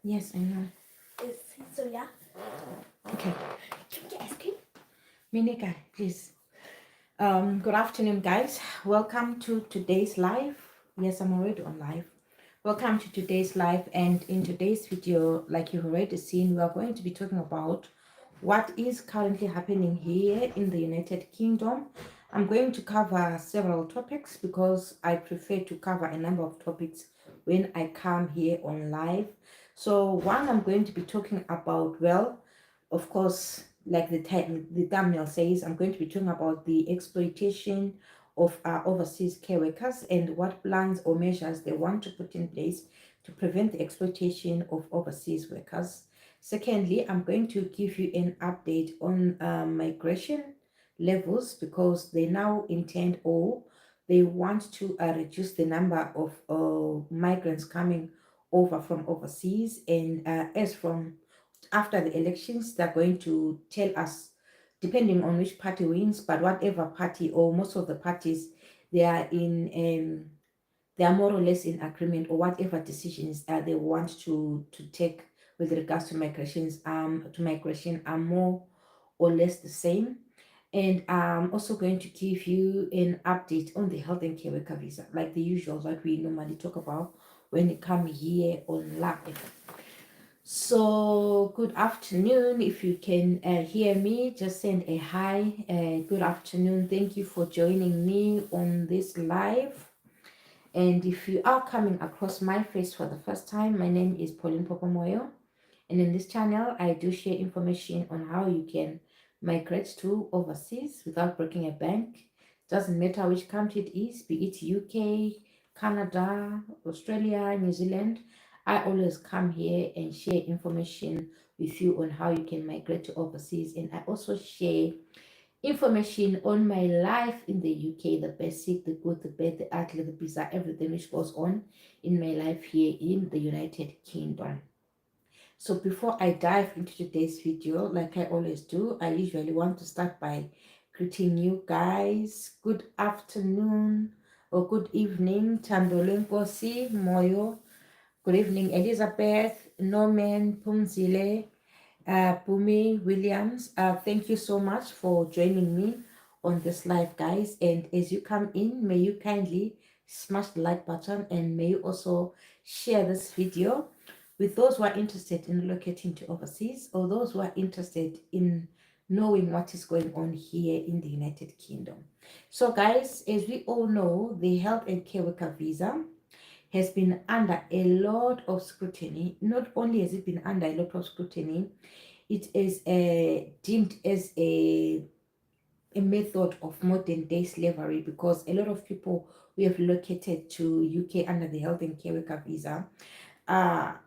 Yes, I know. So yeah. Okay. Can we get ice cream? Minika, please. Good afternoon, guys. Welcome to today's live. Yes, I'm already on live. Welcome to today's live, and in today's video, like you've already seen, we are going to be talking about what is currently happening here in the United Kingdom. I'm going to cover several topics because I prefer to cover a number of topics when I come here on live. So one, I'm going to be talking about, well, of course, like the thumbnail says, I'm going to be talking about the exploitation of our overseas care workers and what plans or measures they want to put in place to prevent the exploitation of overseas workers. Secondly, I'm going to give you an update on migration levels because they now intend or they want to reduce the number of migrants coming over from overseas, and as from after the elections, they're going to tell us, depending on which party wins, but whatever party or most of the parties, they are in, they are more or less in agreement, or whatever decisions they want to take with regards to migration are more or less the same. And I'm also going to give you an update on the health and care worker visa, like the usual that we normally talk about when you come here on live. So, good afternoon. If you can hear me, just send a hi. Good afternoon. Thank you for joining me on this live. And if you are coming across my face for the first time, my name is Pauline Popomoyo. And in this channel, I do share information on how you can migrate to overseas without breaking a bank. Doesn't matter which country it is, be it UK, Canada, Australia, New Zealand. I always come here and share information with you on how you can migrate to overseas. And I also share information on my life in the UK, the basic, the good, the bad, the ugly, the bizarre, everything which goes on in my life here in the United Kingdom. So before I dive into today's video, like I always do, I usually want to start by greeting you guys. Good afternoon or good evening, Tandole Nkosi, Moyo. Good evening, Elizabeth, Norman, Pumzile, Bumi Williams. Thank you so much for joining me on this live, guys. And as you come in, may you kindly smash the like button, and may you also share this video with those who are interested in relocating to overseas, or those who are interested in knowing what is going on here in the United Kingdom. So, guys, as we all know, the health and care worker visa has been under a lot of scrutiny. Not only has it been under a lot of scrutiny, it is deemed as a method of modern day slavery, because a lot of people who have relocated to UK under the health and care worker visa are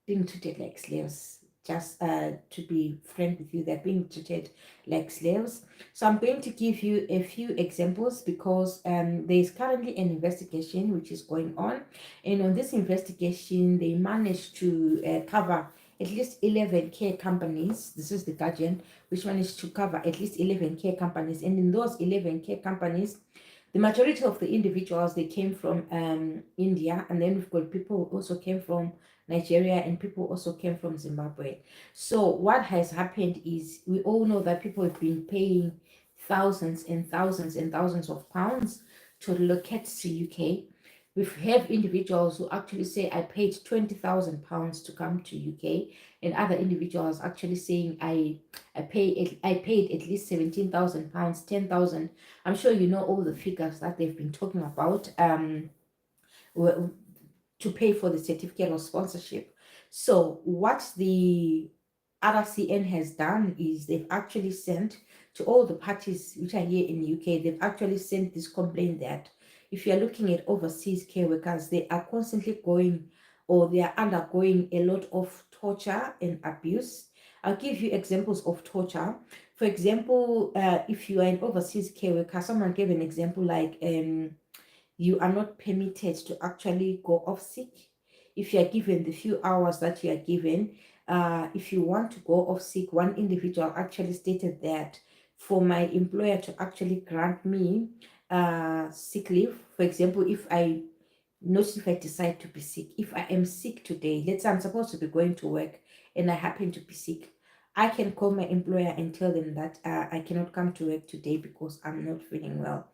being treated like slaves. Just to be frank with you, they're being treated like slaves. So I'm going to give you a few examples because there is currently an investigation which is going on, and on this investigation, they managed to cover at least 11 care companies. This is the Guardian, which managed to cover at least 11 care companies, and in those 11 care companies, the majority of the individuals, they came from India, and then we've got people who also came from Nigeria, and people also came from Zimbabwe. So what has happened is, we all know that people have been paying thousands and thousands and thousands of pounds to relocate to UK. We have individuals who actually say, I paid £20,000 to come to UK, and other individuals actually saying, I paid at least £17,000, 10,000. I'm sure you know all the figures that they've been talking about. To pay for the certificate of sponsorship. So what the RCN has done is, they've actually sent to all the parties which are here in the UK, they've actually sent this complaint that if you're looking at overseas care workers, they are constantly going, or they are undergoing a lot of torture and abuse. I'll give you examples of torture. For example, if you are an overseas care worker, someone gave an example like, you are not permitted to actually go off sick. If you are given the few hours that you are given, if you want to go off sick, one individual actually stated that for my employer to actually grant me sick leave, for example, if I Not if I decide to be sick. If I am sick today, let's say I'm supposed to be going to work and I happen to be sick, I can call my employer and tell them that I cannot come to work today because I'm not feeling well.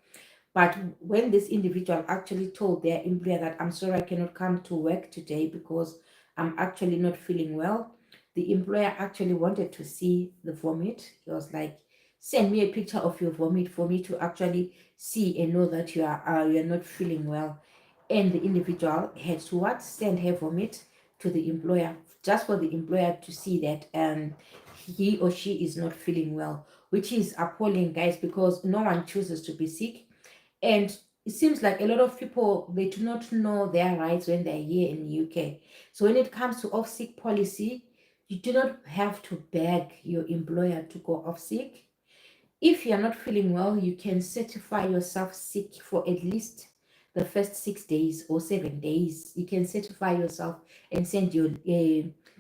But when this individual actually told their employer that I'm sorry, I cannot come to work today because I'm actually not feeling well, the employer actually wanted to see the vomit. He was like, send me a picture of your vomit for me to actually see and know that you are not feeling well. And the individual had to what? Send her vomit to the employer, just for the employer to see that he or she is not feeling well, which is appalling, guys, because no one chooses to be sick. And it seems like a lot of people, they do not know their rights when they're here in the UK. So when it comes to off sick policy, you do not have to beg your employer to go off sick. If you're not feeling well, you can certify yourself sick for at least the first 6 days or 7 days. You can certify yourself and send your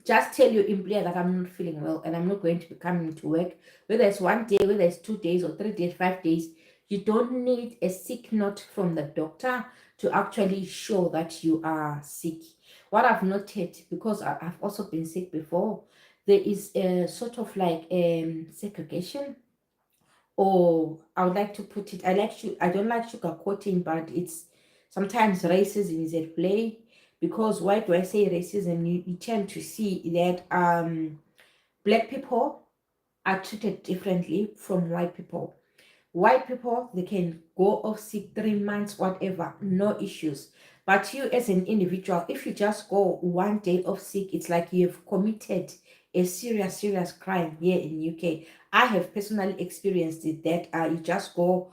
just tell your employer that I'm not feeling well and I'm not going to be coming to work. Whether it's 1 day, whether it's 2 days or 3 days, 5 days, you don't need a sick note from the doctor to actually show that you are sick. What I've noted, because I've also been sick before, there is a sort of like segregation, or I would like to put it, I don't like sugarcoating, but it's sometimes racism is at play. Because why do I say racism? You tend to see that black people are treated differently from white people. White people, they can go off sick 3 months, whatever, no issues. But you as an individual, if you just go 1 day off sick, it's like you've committed a serious, serious crime here in UK. I have personally experienced it that you just go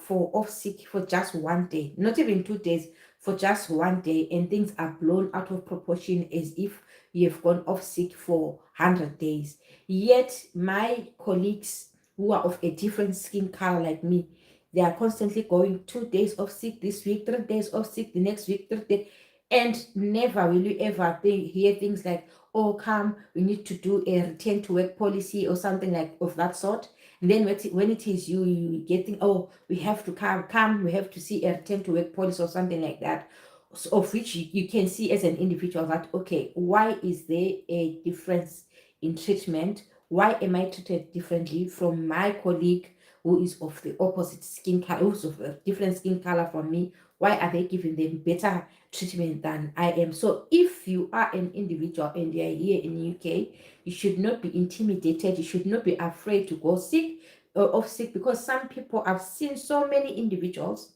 for off sick for just 1 day, not even 2 days, for just 1 day, and things are blown out of proportion as if you've gone off sick for 100 days. Yet my colleagues who are of a different skin color like me, they are constantly going 2 days off sick this week, 3 days off sick the next week, 3 days, and never will you ever hear things like, "Oh, come, we need to do a return to work policy" or something like of that sort. And then when it is you, you getting, "Oh, we have to come, we have to see a return to work policy" or something like that. So, of which you can see as an individual that, okay, why is there a difference in treatment? Why am I treated differently from my colleague who is of the opposite skin color, who's of a different skin color from me? Why are they giving them better treatment than I am? So if you are an individual and you are here in the UK, you should not be intimidated. You should not be afraid to go sick or off sick, because some people, I've seen so many individuals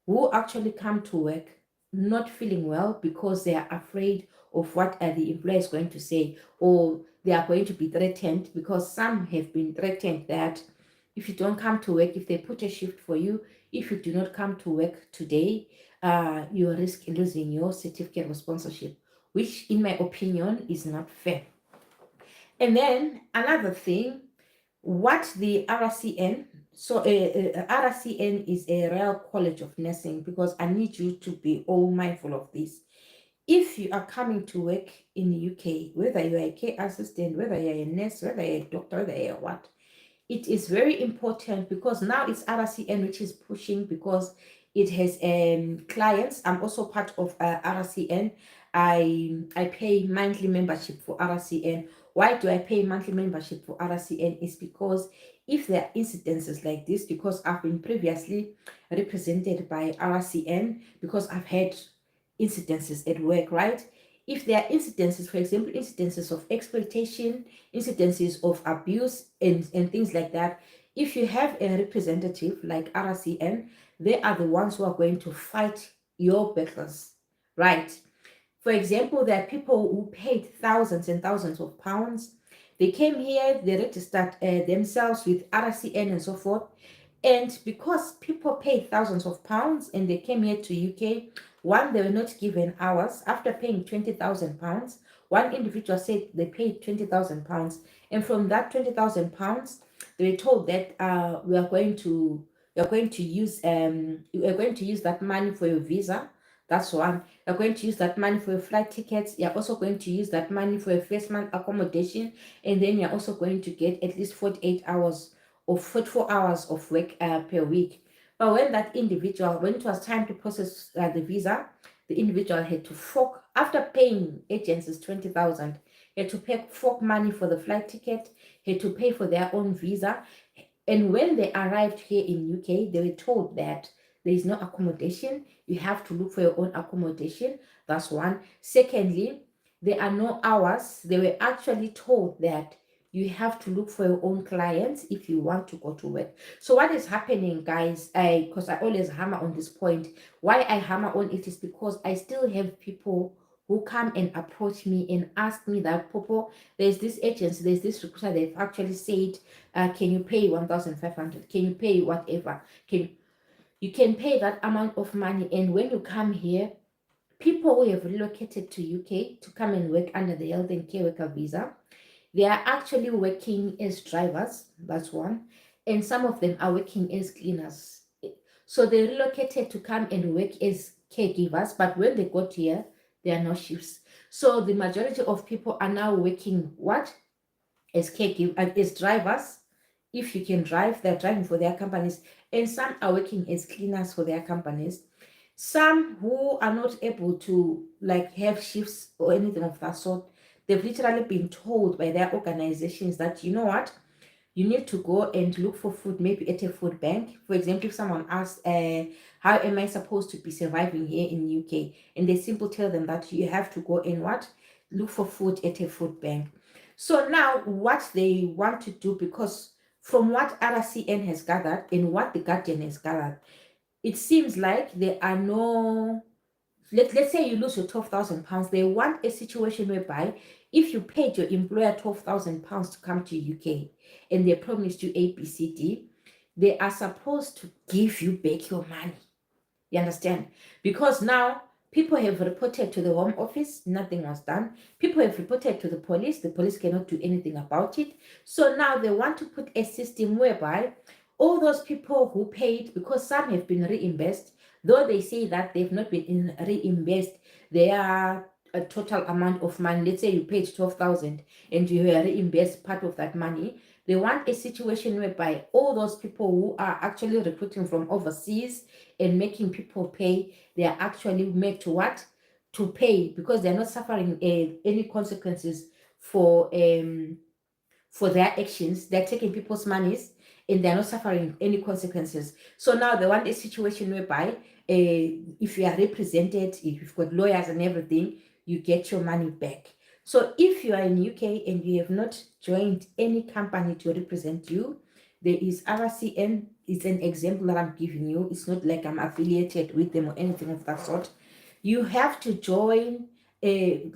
who actually come to work not feeling well because they are afraid of what the employer is going to say, or they are going to be threatened, because some have been threatened that if you don't come to work, if they put a shift for you, if you do not come to work today, you risk losing your certificate of sponsorship, which in my opinion is not fair. And then another thing, what the RCN, so RCN is a Royal College of Nursing, because I need you to be all mindful of this. If you are coming to work in the UK, whether you are a care assistant, whether you're a nurse, whether you're a doctor, whether you're what, it is very important, because now it's RCN which is pushing, because it has clients. I'm also part of RCN. I pay monthly membership for RCN. Why do I pay monthly membership for RCN? Is because if there are incidences like this, because I've been previously represented by RCN, because I've had incidences at work, right? If there are incidences, for example, incidences of exploitation, incidences of abuse, and things like that, if you have a representative like RCN, they are the ones who are going to fight your battles, right? For example, there are people who paid thousands and thousands of pounds. They came here, they registered themselves with RCN and so forth. And because people paid thousands of pounds and they came here to UK, one, they were not given hours. After paying £20,000, one individual said they paid £20,000, and from that £20,000, they were told that we are going to use that money for your visa. That's one. You're going to use that money for your flight tickets. You're also going to use that money for your first month accommodation, and then you're also going to get at least 48 hours or 44 hours of work per week. But when that individual, when it was time to process the visa, the individual had to fork, after paying agencies 20,000, had to pay fork money for the flight ticket, had to pay for their own visa. And when they arrived here in UK, they were told that there is no accommodation. You have to look for your own accommodation. That's one. Secondly, there are no hours. They were actually told that you have to look for your own clients if you want to go to work. So what is happening, guys, because I always hammer on this point, why I hammer on it is because I still have people who come and approach me and ask me that, Popo, there's this agency, there's this recruiter, they've actually said, can you pay 1,500? Can you pay whatever? You can pay that amount of money, and when you come here, people who have relocated to UK to come and work under the health and care worker visa, they are actually working as drivers. That's one. And some of them are working as cleaners. So they relocated to come and work as caregivers, but when they got here, there are no shifts. So the majority of people are now working what? As caregivers, as drivers. If you can drive, they're driving for their companies. And some are working as cleaners for their companies. Some who are not able to like have shifts or anything of that sort, they've literally been told by their organizations that, you know what, you need to go and look for food, maybe at a food bank. For example, if someone asks, how am I supposed to be surviving here in UK? And they simply tell them that you have to go and what? Look for food at a food bank. So now what they want to do, because from what RCN has gathered and what the Guardian has gathered, it seems like there are no, let's say you lose your £12,000, they want a situation whereby if you paid your employer £12,000 to come to UK and they promised you ABCD, they are supposed to give you back your money. You understand? Because now people have reported to the Home Office, nothing was done. People have reported to the police cannot do anything about it. So now they want to put a system whereby all those people who paid, because some have been reimbursed, though they say that they've not been reimbursed, they are a total amount of money. Let's say you paid 12,000 and you were reimbursed part of that money. They want a situation whereby all those people who are actually recruiting from overseas and making people pay, they are actually made to what? To pay, because they're not suffering any consequences for their actions. They're taking people's monies and they're not suffering any consequences. So now they want a situation whereby if you are represented, if you've got lawyers and everything, you get your money back. So if you are in UK and you have not joined any company to represent you, there is RCN. It's an example that I'm giving you. It's not like I'm affiliated with them or anything of that sort. You have to join a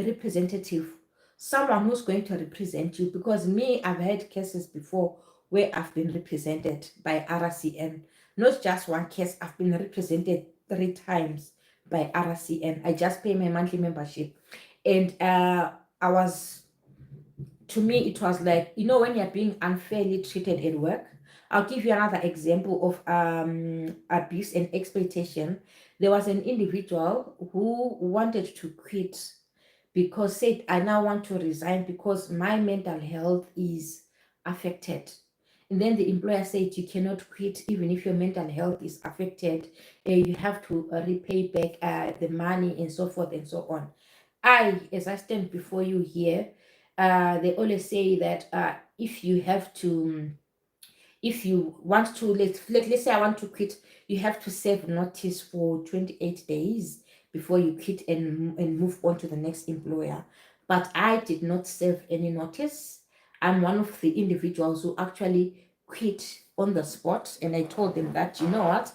representative, someone who's going to represent you. Because me, I've had cases before where I've been represented by RCN. Not just one case, I've been represented 3 times by RCN. I just pay my monthly membership. And to me, it was like, when you're being unfairly treated at work. I'll give you another example of abuse and exploitation. There was an individual who wanted to quit because said, I now want to resign because my mental health is affected. And then the employer said, you cannot quit even if your mental health is affected. You have to repay back the money and so forth and so on. As I stand before you here, they always say that if you want to, let's say I want to quit, you have to serve notice for 28 days before you quit and move on to the next employer. But I did not serve any notice. I'm one of the individuals who actually quit on the spot, and I told them that, you know what,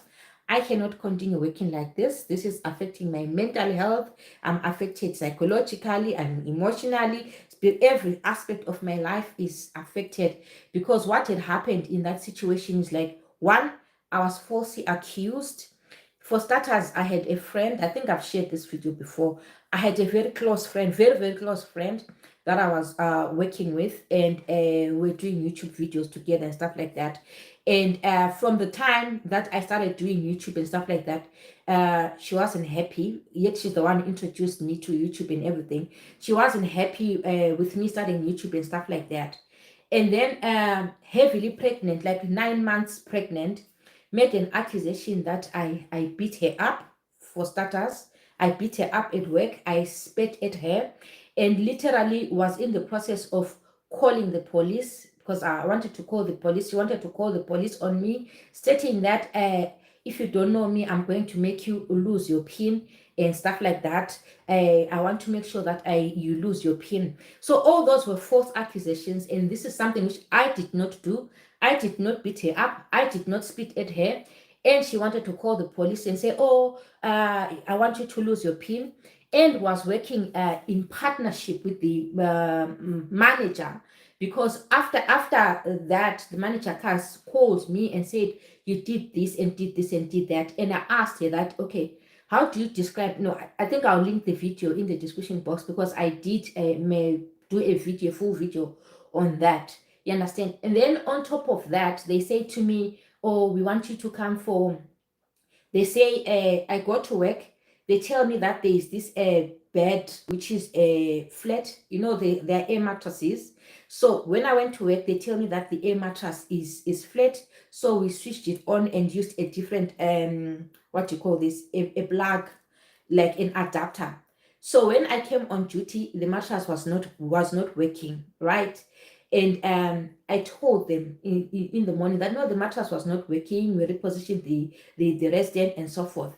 I cannot continue working like this. This is affecting my mental health. I'm affected psychologically and emotionally. Every aspect of my life is affected, because what had happened in that situation is like, one, I was falsely accused. For starters, I had a friend, I think I've shared this video before. I had a very close friend, very, very close friend that I was working with, and we're doing YouTube videos together and stuff like that. And from the time that I started doing YouTube and stuff like that, she wasn't happy. Yet she's the one who introduced me to YouTube and everything. She wasn't happy with me starting YouTube and stuff like that. And then heavily pregnant, like 9 months pregnant, made an accusation that I beat her up, for starters. I beat her up at work. I spat at her and literally was in the process of calling the police because I wanted to call the police. She wanted to call the police on me, stating that if you don't know me, I'm going to make you lose your PIN and stuff like that. I want to make sure that you lose your PIN. So all those were false accusations, and this is something which I did not do. I did not beat her up. I did not spit at her. And she wanted to call the police and say, oh, I want you to lose your PIN, and was working in partnership with the manager, because after that, the manager called me and said, you did this and did this and did that. And I asked her that, okay, how do you describe? No, I think I'll link the video in the description box, because I did may do a video, full video on that. You understand? And then on top of that, they say to me, oh, we want you to come for, they say, I go to work, they tell me that there is this bed which is flat, there are air mattresses. So when I went to work, they tell me that the air mattress is flat. So we switched it on and used a different what do you call this, a plug, like an adapter. So when I came on duty, the mattress was not working, right? And I told them in the morning that no, the mattress was not working. We repositioned the resident and so forth.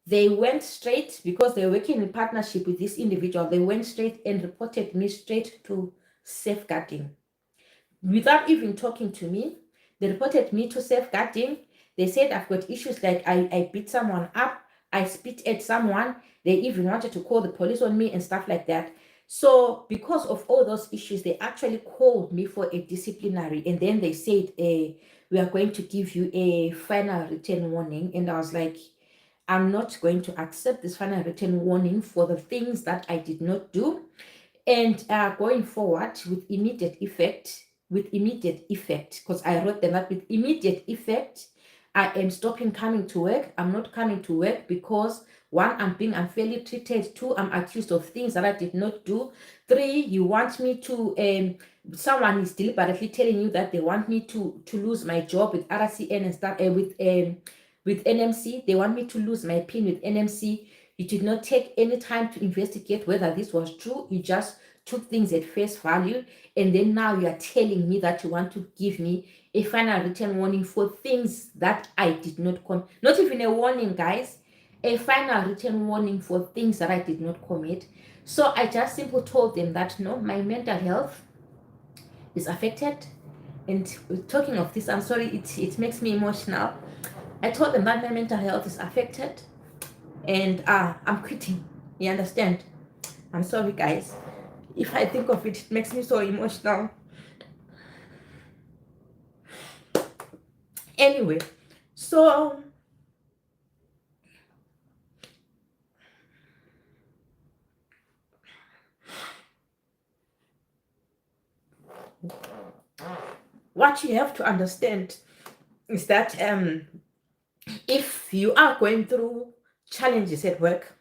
They went straight, because they were working in partnership with this individual, they went straight and reported me straight to safeguarding. Without even talking to me, they reported me to safeguarding. They said I've got issues like I beat someone up, I spit at someone. They even wanted to call the police on me and stuff like that. So because of all those issues, they actually called me for a disciplinary, and then they said, we are going to give you a final written warning. And I was like, I'm not going to accept this final written warning for the things that I did not do. And going forward, with immediate effect, because I wrote them that with immediate effect, I am stopping coming to work. I'm not coming to work because, one, I'm being unfairly treated. Two, I'm accused of things that I did not do. Three, you want me to, someone is deliberately telling you that they want me to lose my job with RCN and stuff, with NMC. They want me to lose my PIN with NMC. You did not take any time to investigate whether this was true. You just took things at face value, and then now you are telling me that you want to give me a final written warning for things that I did not commit. Not even a warning, guys. A final written warning for things that I did not commit. So I just simply told them that no, my mental health is affected. And talking of this, I'm sorry, it makes me emotional. I told them that my mental health is affected, and I'm quitting. You understand? I'm sorry, guys. If I think of it, it makes me so emotional. Anyway, so what you have to understand is that if you are going through challenges at work,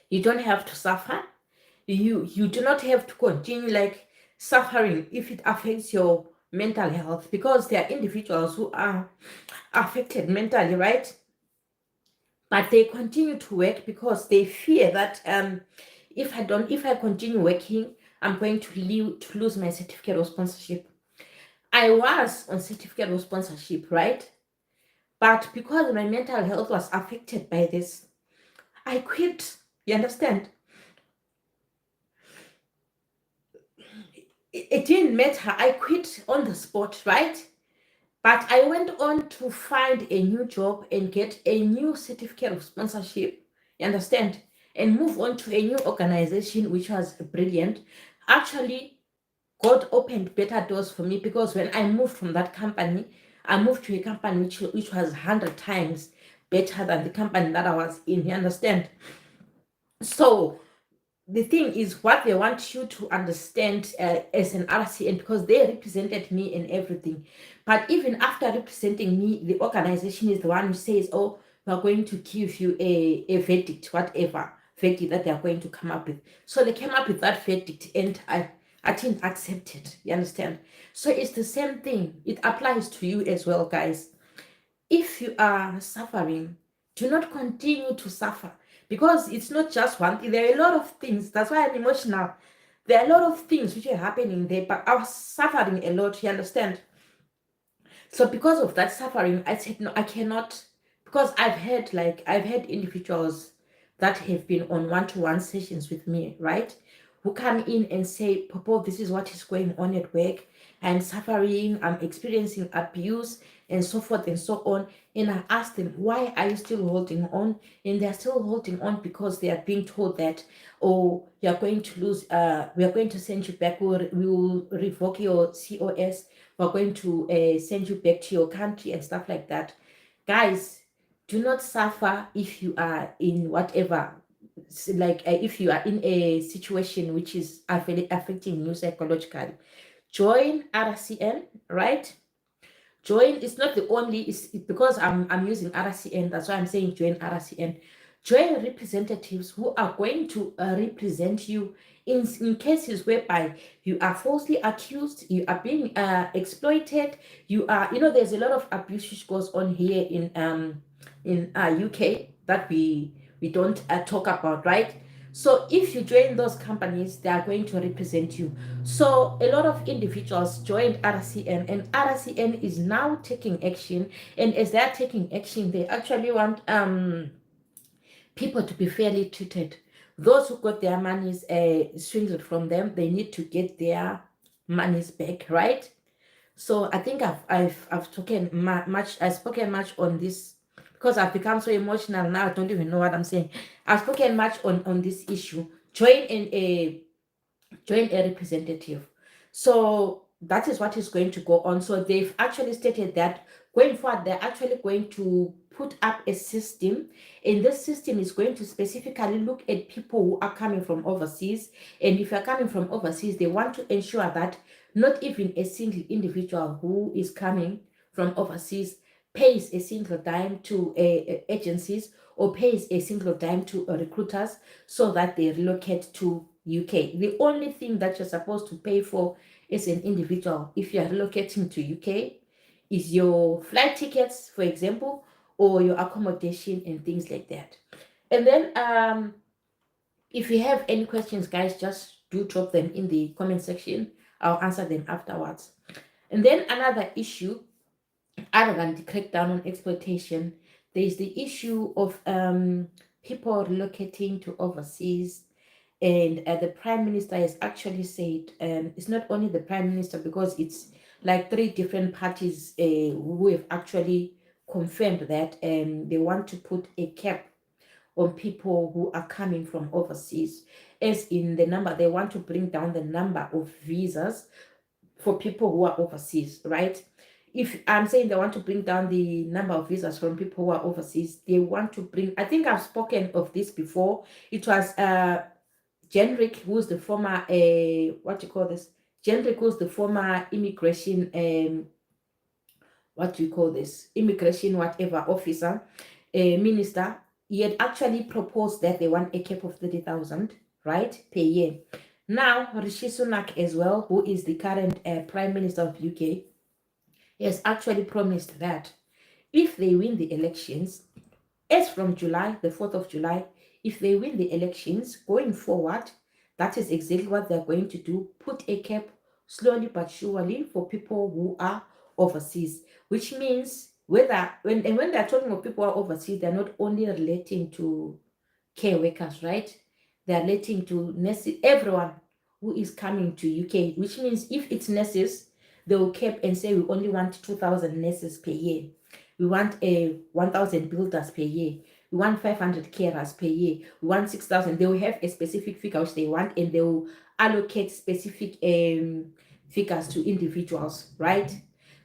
you don't have to suffer. You do not have to continue like suffering if it affects your mental health, because there are individuals who are affected mentally, right? But they continue to work because they fear that if I continue working, I'm going to lose my certificate of sponsorship. I was on certificate of sponsorship, right? But because my mental health was affected by this, I quit. You understand? It didn't matter. I quit on the spot, right? But I went on to find a new job and get a new certificate of sponsorship. You understand? And move on to a new organization, which was brilliant. Actually, God opened better doors for me, because when I moved from that company, I moved to a company which was 100 times better than the company that I was in. You understand? So the thing is, what they want you to understand as an RCN, because they represented me and everything. But even after representing me, the organization is the one who says, oh, we're going to give you a verdict, whatever verdict that they're going to come up with. So they came up with that verdict, and I didn't accept it. You understand? So it's the same thing. It applies to you as well, guys. If you are suffering, do not continue to suffer, because it's not just one thing. There are a lot of things. That's why I'm emotional. There are a lot of things which are happening there, but I was suffering a lot, you understand? So because of that suffering, I said, no, I cannot, because I've had individuals that have been on one-to-one sessions with me, right? Who come in and say, Popo, this is what is going on at work. I'm suffering, I'm experiencing abuse, and so forth and so on. And I ask them, why are you still holding on? And they're still holding on because they are being told that, oh, you're going to lose, we are going to send you back, we will revoke your COS, we're going to send you back to your country and stuff like that. Guys, do not suffer if you are in whatever, if you are in a situation which is affecting you psychologically. Join RCN, right? Join is not the only, it's because I'm using RCN, that's why I'm saying join RCN. Join representatives who are going to represent you in cases whereby you are falsely accused, you are being exploited, you are, there's a lot of abuse which goes on here in UK that we don't talk about, right? So if you join those companies, they are going to represent you. So a lot of individuals joined RCN, and RCN is now taking action. And as they're taking action, they actually want people to be fairly treated. Those who got their monies swindled from them, they need to get their monies back, right? So I think I've spoken much on this because I've become so emotional now. I don't even know what I'm saying. I've spoken much on this issue. Join a representative. So that is what is going to go on. So they've actually stated that going forward, they're actually going to put up a system, and this system is going to specifically look at people who are coming from overseas. And if you're coming from overseas, they want to ensure that not even a single individual who is coming from overseas pays a single dime to agencies or pays a single dime to recruiters so that they relocate to UK. The only thing that you're supposed to pay for as an individual if you're relocating to UK is your flight tickets, for example, or your accommodation and things like that. And then if you have any questions, guys, just do drop them in the comment section. I'll answer them afterwards. And then another issue, other than the crackdown on exploitation, there is the issue of people relocating to overseas. And the prime minister has actually said, it's not only the prime minister, because it's like 3 different parties who have actually confirmed that they want to put a cap on people who are coming from overseas, as in the number, they want to bring down the number of visas for people who are overseas, right? If I'm saying they want to bring down the number of visas from people who are overseas, they want to bring, I think I've spoken of this before. It was Genrick, who's the former what do you call this? Genrick, who's the former immigration what do you call this? Immigration whatever officer, minister. He had actually proposed that they want a cap of 30,000, right, per year. Now Rishi Sunak as well, who is the current prime minister of UK, has actually promised that if they win the elections, as from July, the 4th of July, if they win the elections going forward, that is exactly what they're going to do. Put a cap slowly but surely for people who are overseas, which means when they're talking of people who are overseas, they're not only relating to care workers, right? They're relating to nurses, everyone who is coming to UK, which means if it's nurses, they will cap and say we only want 2,000 nurses per year. We want 1,000 builders per year. We want 500 carers per year. We want 6,000. They will have a specific figure which they want, and they will allocate specific figures to individuals, right?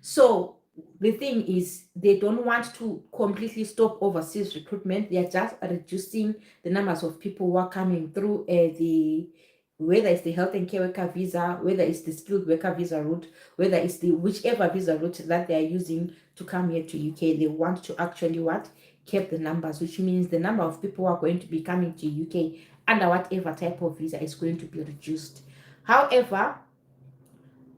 So the thing is, they don't want to completely stop overseas recruitment. They are just reducing the numbers of people who are coming through whether it's the health and care worker visa, whether it's the skilled worker visa route, whether it's the whichever visa route that they are using to come here to UK. They want to actually keep the numbers, which means the number of people who are going to be coming to UK under whatever type of visa is going to be reduced. However,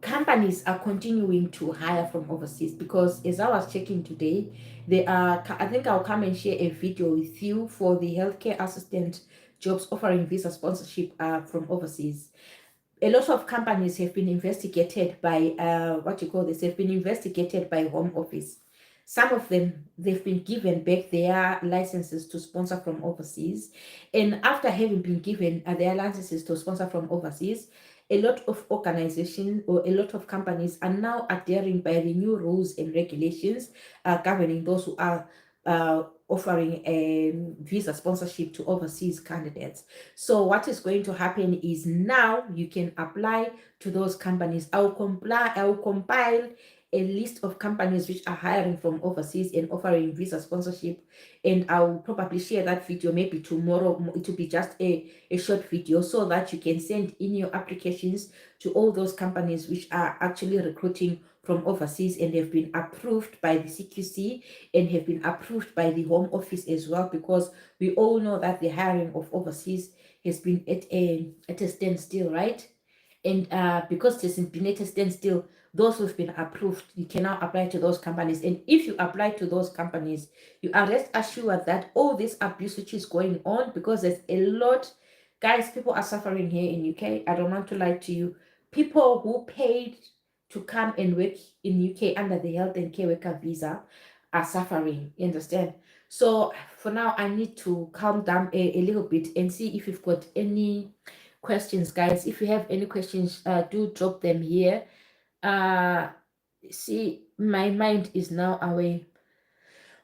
companies are continuing to hire from overseas, because as I was checking today, they are, I think I'll come and share a video with you for the healthcare assistant jobs offering visa sponsorship from overseas. A lot of companies have been investigated by have been investigated by Home Office. Some of them, they've been given back their licenses to sponsor from overseas, and after having been given their licenses to sponsor from overseas, a lot of organizations or a lot of companies are now adhering by the new rules and regulations governing those who are offering a visa sponsorship to overseas candidates. So what is going to happen is now you can apply to those companies. I will compile a list of companies which are hiring from overseas and offering visa sponsorship, and I'll probably share that video maybe tomorrow. It will be just a short video so that you can send in your applications to all those companies which are actually recruiting from overseas and have been approved by the CQC and have been approved by the Home Office as well, because we all know that the hiring of overseas has been at a standstill, right? And because it has been at a standstill, those who've been approved, you can now apply to those companies. And if you apply to those companies, you are rest assured that all this abuse which is going on, because there's a lot, guys, people are suffering here in UK. I don't want to lie to you. People who paid to come and work in UK under the health and care worker visa are suffering. You understand? So for now, I need to calm down a little bit and see if you've got any questions, guys. If you have any questions, do drop them here. See, my mind is now away.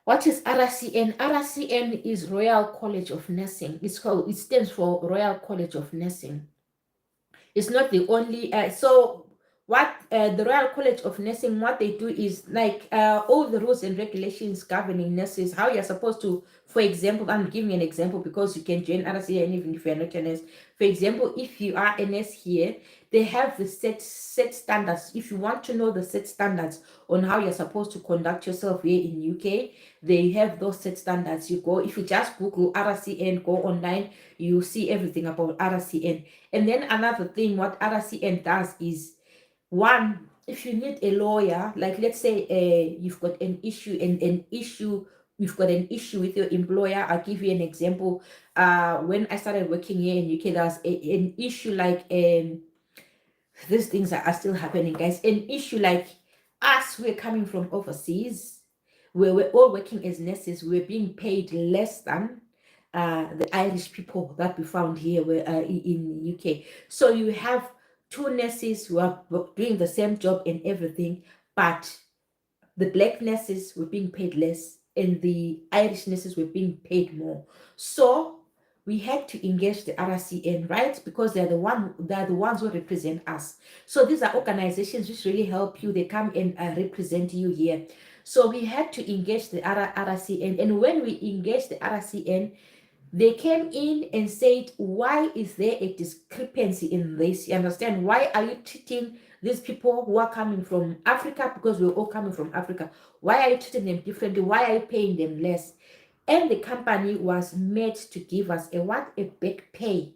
What is RCN? RCN is Royal College of Nursing. It stands for Royal College of Nursing. It's not the only so what the Royal College of Nursing, what they do is like all the rules and regulations governing nurses, how you're supposed to, for example, I'm giving an example because you can join RCN even if you're not a nurse. For example, if you are a nurse here, they have the set standards. If you want to know the set standards on how you're supposed to conduct yourself here in UK, they have those set standards. You go, if you just Google RCN, go online, you see everything about RCN. And then another thing, what RCN does is, one, if you need a lawyer, like let's say you've got an issue you've got an issue with your employer. I'll give you an example. When I started working here in UK, there was an issue like these things are still happening, guys. An issue like us, we're coming from overseas, where we're all working as nurses, we're being paid less than the Irish people that we found here in UK. So you have two nurses who are doing the same job and everything, but the black nurses were being paid less and the Irish nurses were being paid more. So we had to engage the RCN, right? Because they're the ones who represent us. So these are organizations which really help you. They come and represent you here. So we had to engage the RCN, and when we engaged the RCN, they came in and said, why is there a discrepancy in this? You understand? Why are you treating these people who are coming from Africa, because we're all coming from Africa, why are you treating them differently? Why are you paying them less? And the company was made to give us a back pay,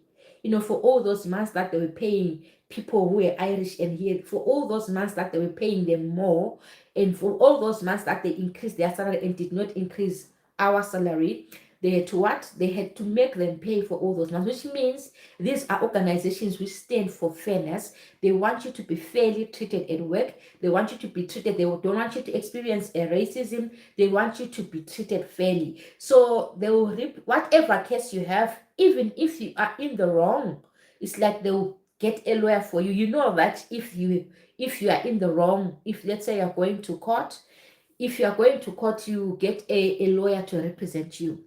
for all those months that they were paying people who were Irish and here, for all those months that they were paying them more, and for all those months that they increased their salary and did not increase our salary. They had to what? They had to make them pay for all those months, which means these are organizations which stand for fairness. They want you to be fairly treated at work. They want you to be treated. They don't want you to experience a racism. They want you to be treated fairly. So they will rip whatever case you have, even if you are in the wrong. It's like they will get a lawyer for you. You know that if you are in the wrong, if let's say you're going to court, if you are going to court, you get a lawyer to represent you.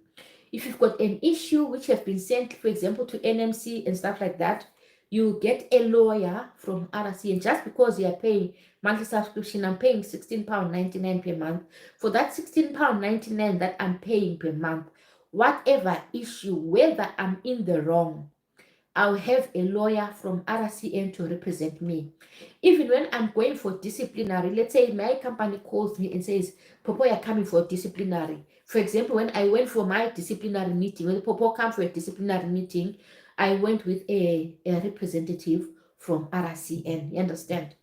If you've got an issue which has been sent, for example, to NMC and stuff like that, you get a lawyer from RC. And just because you are paying monthly subscription, I'm paying £16.99 per month. For that £16.99 that I'm paying per month, whatever issue, whether I'm in the wrong, I'll have a lawyer from RCN to represent me. Even when I'm going for disciplinary, let's say my company calls me and says, Popo, you're coming for disciplinary. For example, when I went for my disciplinary meeting, when Popo came for a disciplinary meeting, I went with a representative from RCN. You understand?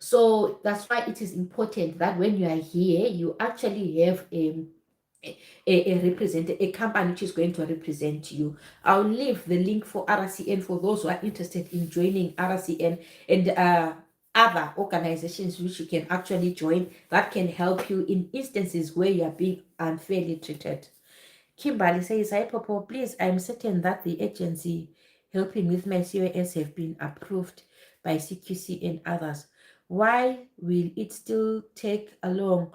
So that's why it is important that when you are here, you actually have a company which is going to represent you. I'll leave the link for RCN for those who are interested in joining RCN and other organizations which you can actually join that can help you in instances where you are being unfairly treated. Kimberly says, "Hi Popo, please, I'm certain that the agency helping with my COS have been approved by CQC and others. Why will it still take a long?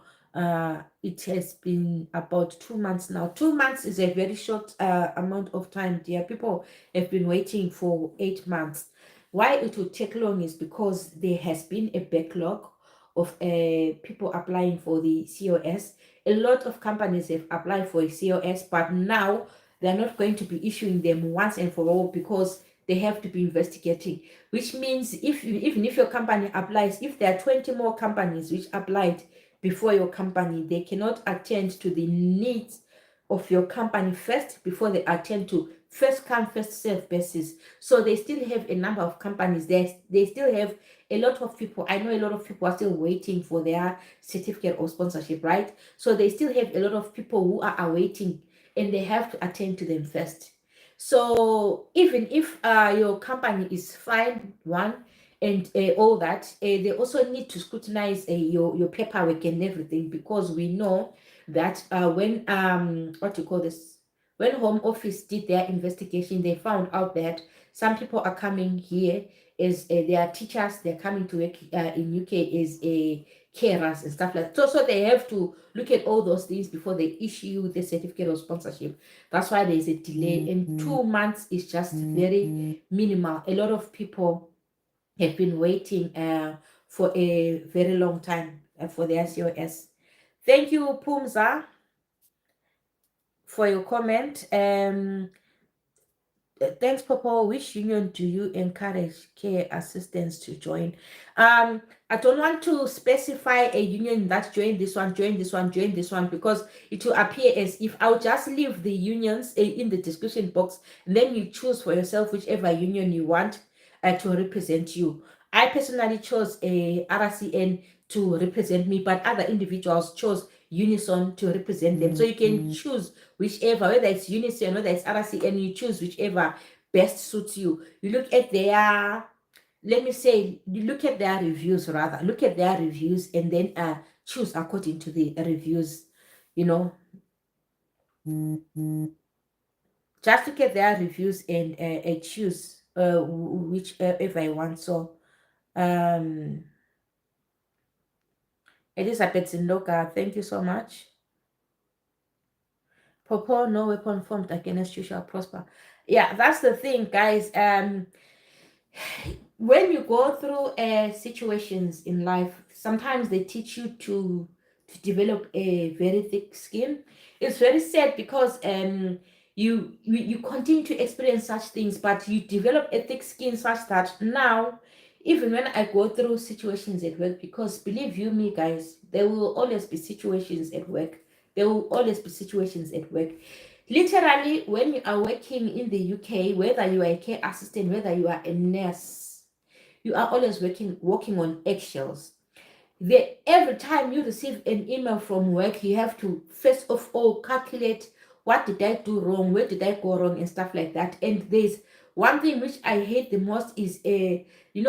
It has been about 2 months now. 2 months is a very short amount of time, dear. People have been waiting for 8 months. Why it will take long is because there has been a backlog of people applying for the COS. A lot of companies have applied for a COS, but now they're not going to be issuing them once and for all because they have to be investigating, which means even if your company applies, if there are 20 more companies which applied before your company, they cannot attend to the needs of your company first before they attend to first come first serve basis. So they still have a number of companies. They still have a lot of people. I know a lot of people are still waiting for their certificate of sponsorship, right? So they still have a lot of people who are awaiting and they have to attend to them first. So even if your company is fine, one, and all that, they also need to scrutinize your paperwork and everything, because we know that when what you call this, when Home Office did their investigation, they found out that some people are coming here as they are teachers, they're coming to work in UK as a carers and stuff like that. So they have to look at all those things before they issue the certificate of sponsorship. That's why there's a delay, and 2 months is just very minimal. A lot of people have been waiting for a very long time for their COS. Thank you, Pumza, for your comment. Thanks, Papa. Which union do you encourage care assistants to join? I don't want to specify a union that join this one, join this one, join this one, because it will appear as if I'll just leave the unions in the description box, and then you choose for yourself whichever union you want to represent you. I personally chose a RCN to represent me, but other individuals chose Unison to represent them. So you can choose whichever, whether it's Unison, whether it's RCN, you choose whichever best suits you. You look at their, let me say, you look at their reviews, rather. Look at their reviews and then choose according to the reviews, you know. Just look at their reviews and choose whichever I want. So, Elizabeth Zindoka, thank you so much. Popo, no weapon formed against you shall prosper. Yeah, that's the thing, guys. When you go through situations in life, sometimes they teach you to develop a very thick skin. It's very sad because you continue to experience such things, but you develop a thick skin such that now, even when I go through situations at work, because believe you me, guys, there will always be situations at work. There will always be situations at work. Literally, when you are working in the UK, whether you are a care assistant, whether you are a nurse, you are always walking on eggshells. Every time you receive an email from work, you have to first of all calculate, what did I do wrong, where did I go wrong, and stuff like that. And there's one thing which I hate the most is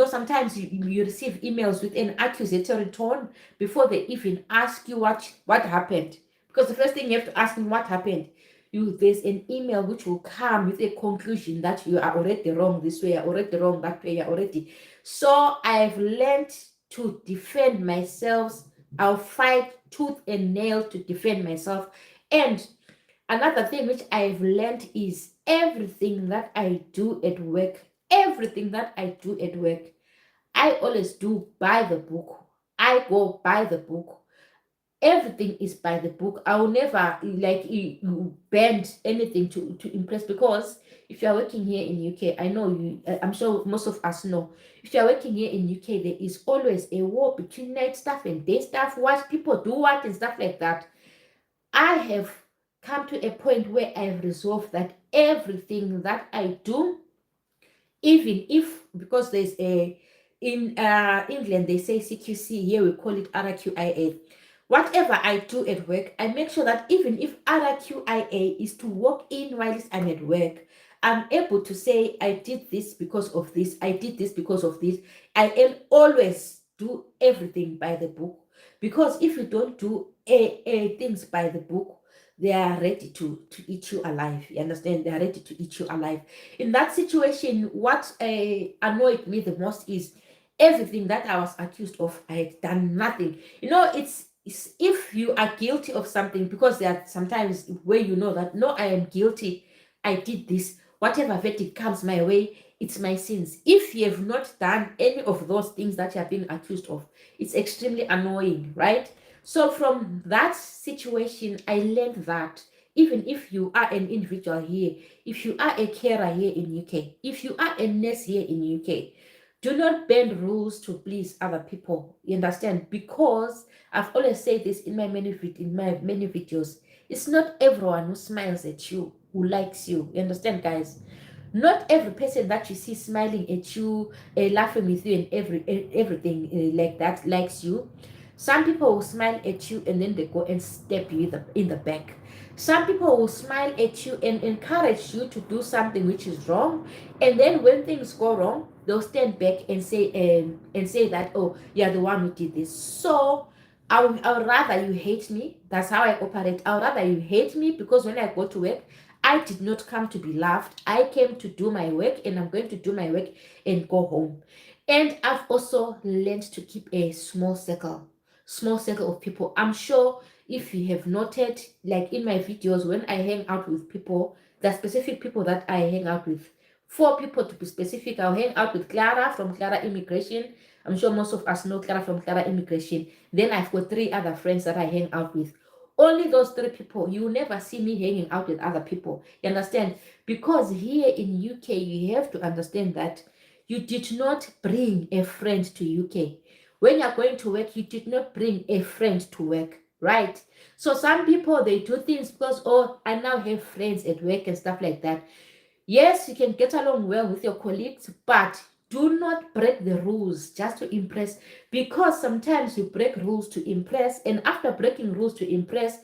sometimes you receive emails with an accusatory tone before they even ask you what happened. Because the first thing you have to ask them, what happened? There's an email which will come with a conclusion that you are already wrong this way, you're already wrong that way, you're already. So I've learned to defend myself. I'll fight tooth and nail to defend myself. And another thing which I've learned is everything that I do at work, I always do by the book. I go by the book. Everything is by the book. I will never bend anything to impress, because if you are working here in UK, I know you, I'm sure most of us know, if you are working here in UK, there is always a war between night staff and day staff, what people do what and stuff like that. I have come to a point where I've resolved that everything that I do, even if, because In England, they say CQC. Here we call it RQIA. Whatever I do at work, I make sure that even if RQIA is to walk in whilst I'm at work, I'm able to say I did this because of this, I did this because of this. I am always do everything by the book, because if you don't do things by the book, they are ready to eat you alive. You understand? They are ready to eat you alive. In that situation, what annoyed me the most is everything that I was accused of, I had done nothing. It's if you are guilty of something, because there are sometimes where you know that no, I am guilty, I did this, whatever verdict comes my way, it's my sins. If you have not done any of those things that you are being accused of, it's extremely annoying, right? So from that situation, I learned that even if you are an individual here, if you are a carer here in UK, if you are a nurse here in UK, do not bend rules to please other people. You understand? Because I've always said this in my many videos. It's not everyone who smiles at you who likes you. You understand, guys? Not every person that you see smiling at you, laughing with you, and everything like that likes you. Some people will smile at you and then they go and stab you in the back. Some people will smile at you and encourage you to do something which is wrong, and then when things go wrong, they'll stand back and say that, oh, you're the one who did this. So I would rather you hate me. That's how I operate. I would rather you hate me, because when I go to work, I did not come to be loved. I came to do my work, and I'm going to do my work and go home. And I've also learned to keep a small circle of people. I'm sure if you have noted, like in my videos, when I hang out with people, the specific people that I hang out with, 4 people to be specific. I'll hang out with Clara from Clara Immigration. I'm sure most of us know Clara from Clara Immigration. Then I've got 3 other friends that I hang out with. Only those 3 people. You will never see me hanging out with other people. You understand? Because here in UK, you have to understand that you did not bring a friend to UK. When you're going to work, you did not bring a friend to work, right? So some people, they do things because, oh, I now have friends at work and stuff like that. Yes, you can get along well with your colleagues, but do not break the rules just to impress, because sometimes you break rules to impress, and after breaking rules to impress,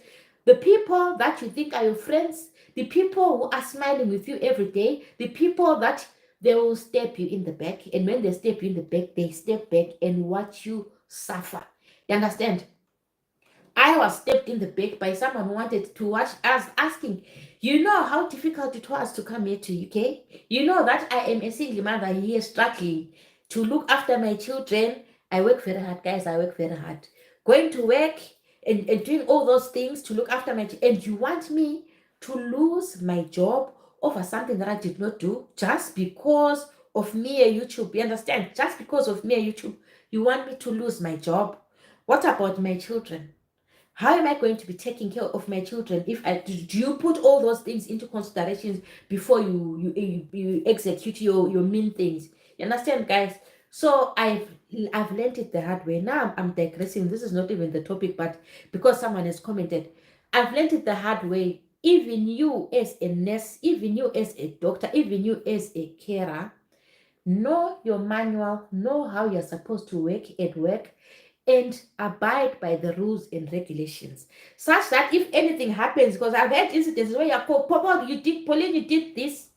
the people that you think are your friends, the people who are smiling with you every day, the people that they will step you in the back, and when they step you in the back, they step back and watch you suffer. You understand? I was stepped in the back by someone who wanted to watch us, asking, you know how difficult it was to come here to UK? You know that I am a single mother here struggling to look after my children. I work very hard, guys. I work very hard. Going to work and doing all those things to look after my children. And you want me to lose my job over something that I did not do just because of mere YouTube. You understand? Just because of mere YouTube. You want me to lose my job? What about my children? How am I going to be taking care of my children if I do you put all those things into considerations before you execute your mean things? You understand, guys? So I've learned it the hard way. Now I'm digressing. This is not even the topic, but because someone has commented, I've learned it the hard way. Even you as a nurse, even you as a doctor, even you as a carer, know your manual, know how you're supposed to work at work, and abide by the rules and regulations, such that if anything happens, because I've had incidents where you're called, Papa, you did, Pauline, you did this,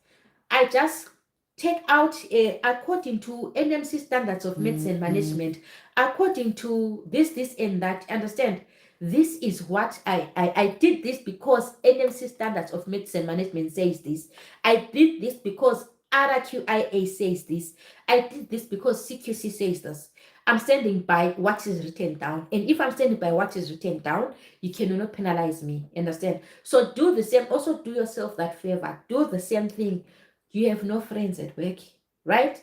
I just take out according to NMC standards of medicine management, according to this and that. Understand? This is what I did this because NMC standards of medicine management says this. I did this because RQIA says this. I did this because CQC says this. I'm standing by what is written down. And if I'm standing by what is written down, you cannot penalize me. Understand? So do the same. Also do yourself that favor. Do the same thing. You have no friends at work, right?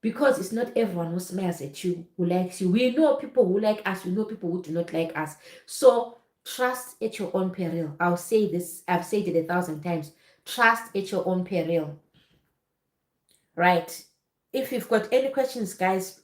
Because it's not everyone who smiles at you, who likes you. We know people who like us. We know people who do not like us. So trust at your own peril. I'll say this. I've said it 1,000 times. Trust at your own peril. Right. If you've got any questions, guys,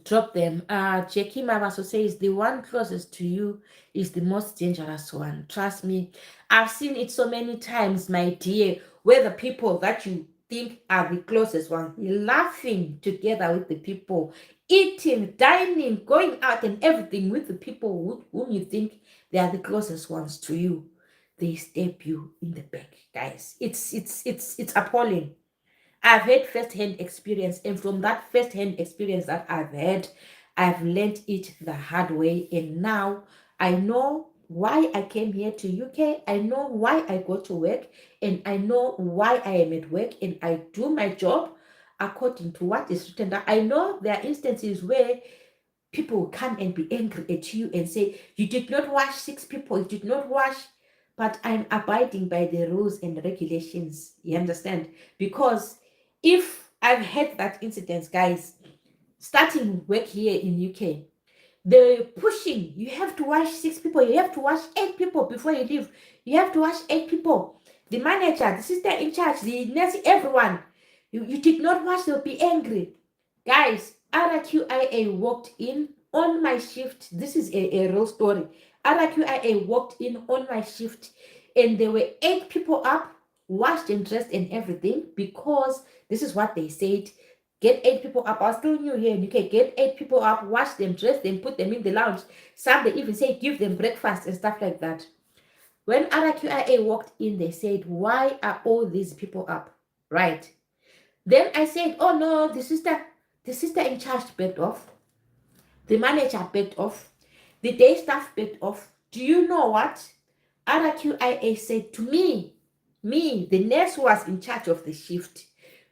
drop them. Jackie Mavaso says the one closest to you is the most dangerous one. Trust me, I've seen it so many times, my dear, where the people that you think are the closest ones, laughing together with the people, eating, dining, going out and everything with the people whom you think they are the closest ones to you, they stab you in the back, guys. It's appalling. I've had first-hand experience, and from that first-hand experience that I've had, I've learned it the hard way, and now I know why I came here to UK. I know why I go to work, and I know why I am at work, and I do my job according to what is written down. I know there are instances where people will come and be angry at you and say, you did not wash 6 people, you did not wash, but I'm abiding by the rules and regulations. You understand? Because if I've had that incident, guys, starting work here in UK, they're pushing, you have to wash 6 people, you have to wash 8 people before you leave, you have to wash 8 people. The manager, the sister in charge, the nurse, everyone, you did not wash, they'll be angry. Guys, RQIA walked in on my shift. This is a real story. RQIA walked in on my shift, and there were 8 people up, washed and dressed and everything, because this is what they said. Get 8 people up. I was still new here in UK. Get 8 people up, wash them, dress them, put them in the lounge. Some they even say give them breakfast and stuff like that. When RQIA walked in, they said, why are all these people up? Right. Then I said, oh no, the sister in charge backed off. The manager backed off. The day staff backed off. Do you know what? RQIA said to me, the nurse who was in charge of the shift,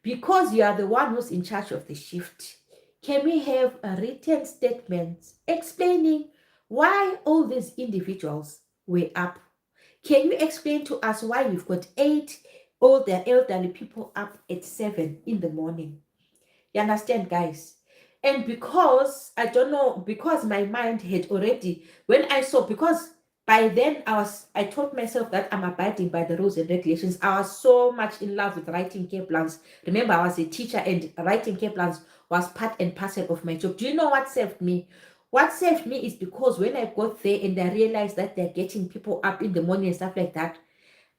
because you are the one who's in charge of the shift, can we have a written statement explaining why all these individuals were up? Can you explain to us why you've got 8 older elderly people up at 7 in the morning? You understand, guys? And because I don't know, because my mind had already, when I saw, because by then I told myself that I'm abiding by the rules and regulations. I was so much in love with writing care plans. Remember, I was a teacher, and writing care plans was part and parcel of my job. Do you know what saved me? What saved me is because when I got there and I realized that they're getting people up in the morning and stuff like that,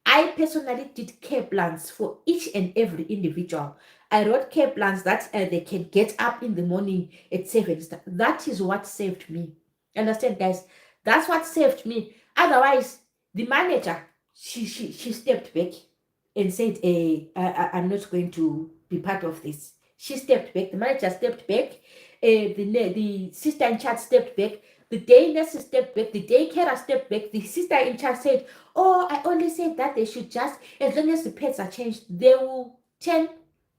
I personally did care plans for each and every individual. I wrote care plans that they can get up in the morning at 7. That is what saved me. Understand, guys? That's what saved me. Otherwise, the manager, she stepped back and said, I'm not going to be part of this. She stepped back. The manager stepped back. The sister in charge stepped back. The day nurse stepped back. The day carer stepped back. The sister in charge said, oh, I only said that they should just, as long as the pets are changed, they will turn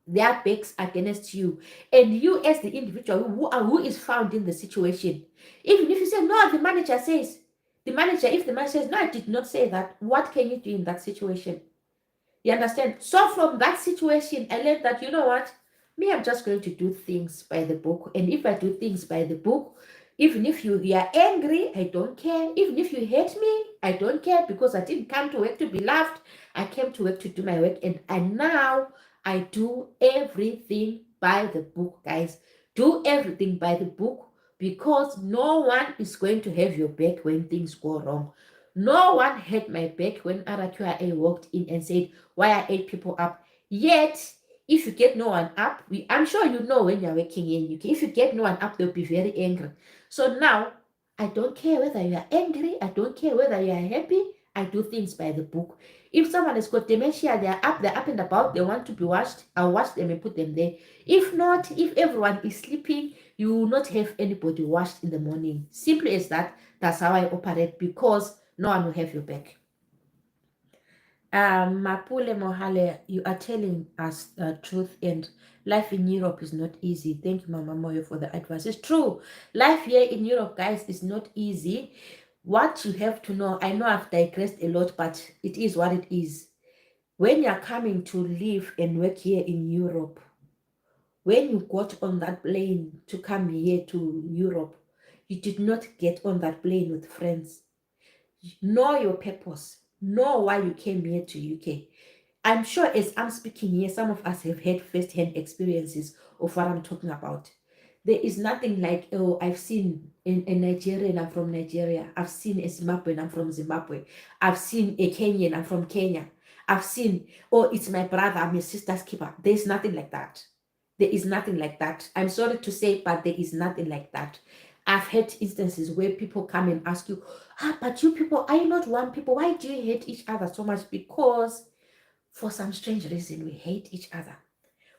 their backs against you. And you as the individual who is found in the situation, even if you say, no, the manager says, if the manager says, no, I did not say that, what can you do in that situation? You understand? So from that situation, I learned that, you know what? Me, I'm just going to do things by the book. And if I do things by the book, even if you are angry, I don't care. Even if you hate me, I don't care, because I didn't come to work to be loved. I came to work to do my work. And now I do everything by the book, guys. Do everything by the book, because no one is going to have your back when things go wrong. No one had my back when RQIA walked in and said, why are 8 people up? Yet, if you get no one up, I'm sure you know when you're working in UK, if you get no one up, they'll be very angry. So now, I don't care whether you are angry, I don't care whether you are happy, I do things by the book. If someone has got dementia, they're up and about, they want to be washed, I'll wash them and put them there. If not, if everyone is sleeping, you will not have anybody washed in the morning. Simply as that, that's how I operate, because no one will have your back. Mapule Mohale, you are telling us the truth, and life in Europe is not easy. Thank you, Mama Moyo, for the advice. It's true. Life here in Europe, guys, is not easy. What you have to know, I know I've digressed a lot, but it is what it is. When you're coming to live and work here in Europe, when you got on that plane to come here to Europe, you did not get on that plane with friends. Know your purpose. Know why you came here to UK. I'm sure as I'm speaking here, some of us have had first-hand experiences of what I'm talking about. There is nothing like, oh, I've seen a Nigerian, I'm from Nigeria. I've seen a Zimbabwean, I'm from Zimbabwe. I've seen a Kenyan, I'm from Kenya. I've seen, oh, it's my brother, I'm your sister's keeper. There's nothing like that. There is nothing like that. I'm sorry to say, but there is nothing like that. I've had instances where people come and ask you, but you people, are you not one people? Why do you hate each other so much? Because for some strange reason, we hate each other.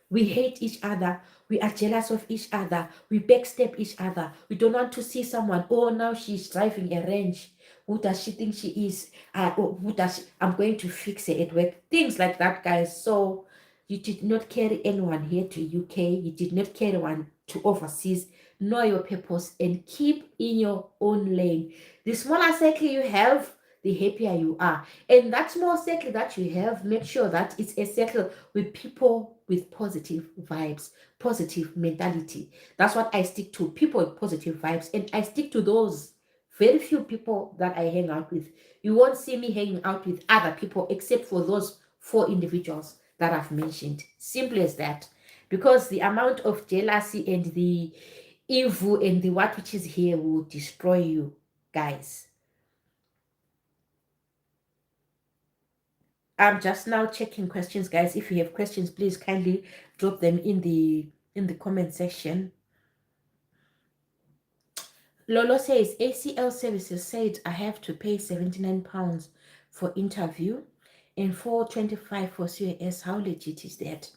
We hate each other. We are jealous of each other. We backstab each other. We don't want to see someone. Oh, now she's driving a Range. Who does she think she is? I'm going to fix her at work. Things like that, guys. So you did not carry anyone here to UK. You did not carry one to overseas. Know your purpose and keep in your own lane. The smaller circle you have, the happier you are. And that small circle that you have, make sure that it's a circle with people with positive vibes, positive mentality. That's what I stick to, people with positive vibes. And I stick to those very few people that I hang out with. You won't see me hanging out with other people except for those 4 individuals that I've mentioned. Simple as that. Because the amount of jealousy and the evil and the what which is here will destroy you, guys. I'm just now checking questions, guys. If you have questions, please kindly drop them in the comment section. Lolo says ACL services said I have to pay £79 for interview and £4.25 for CAS. How legit is that?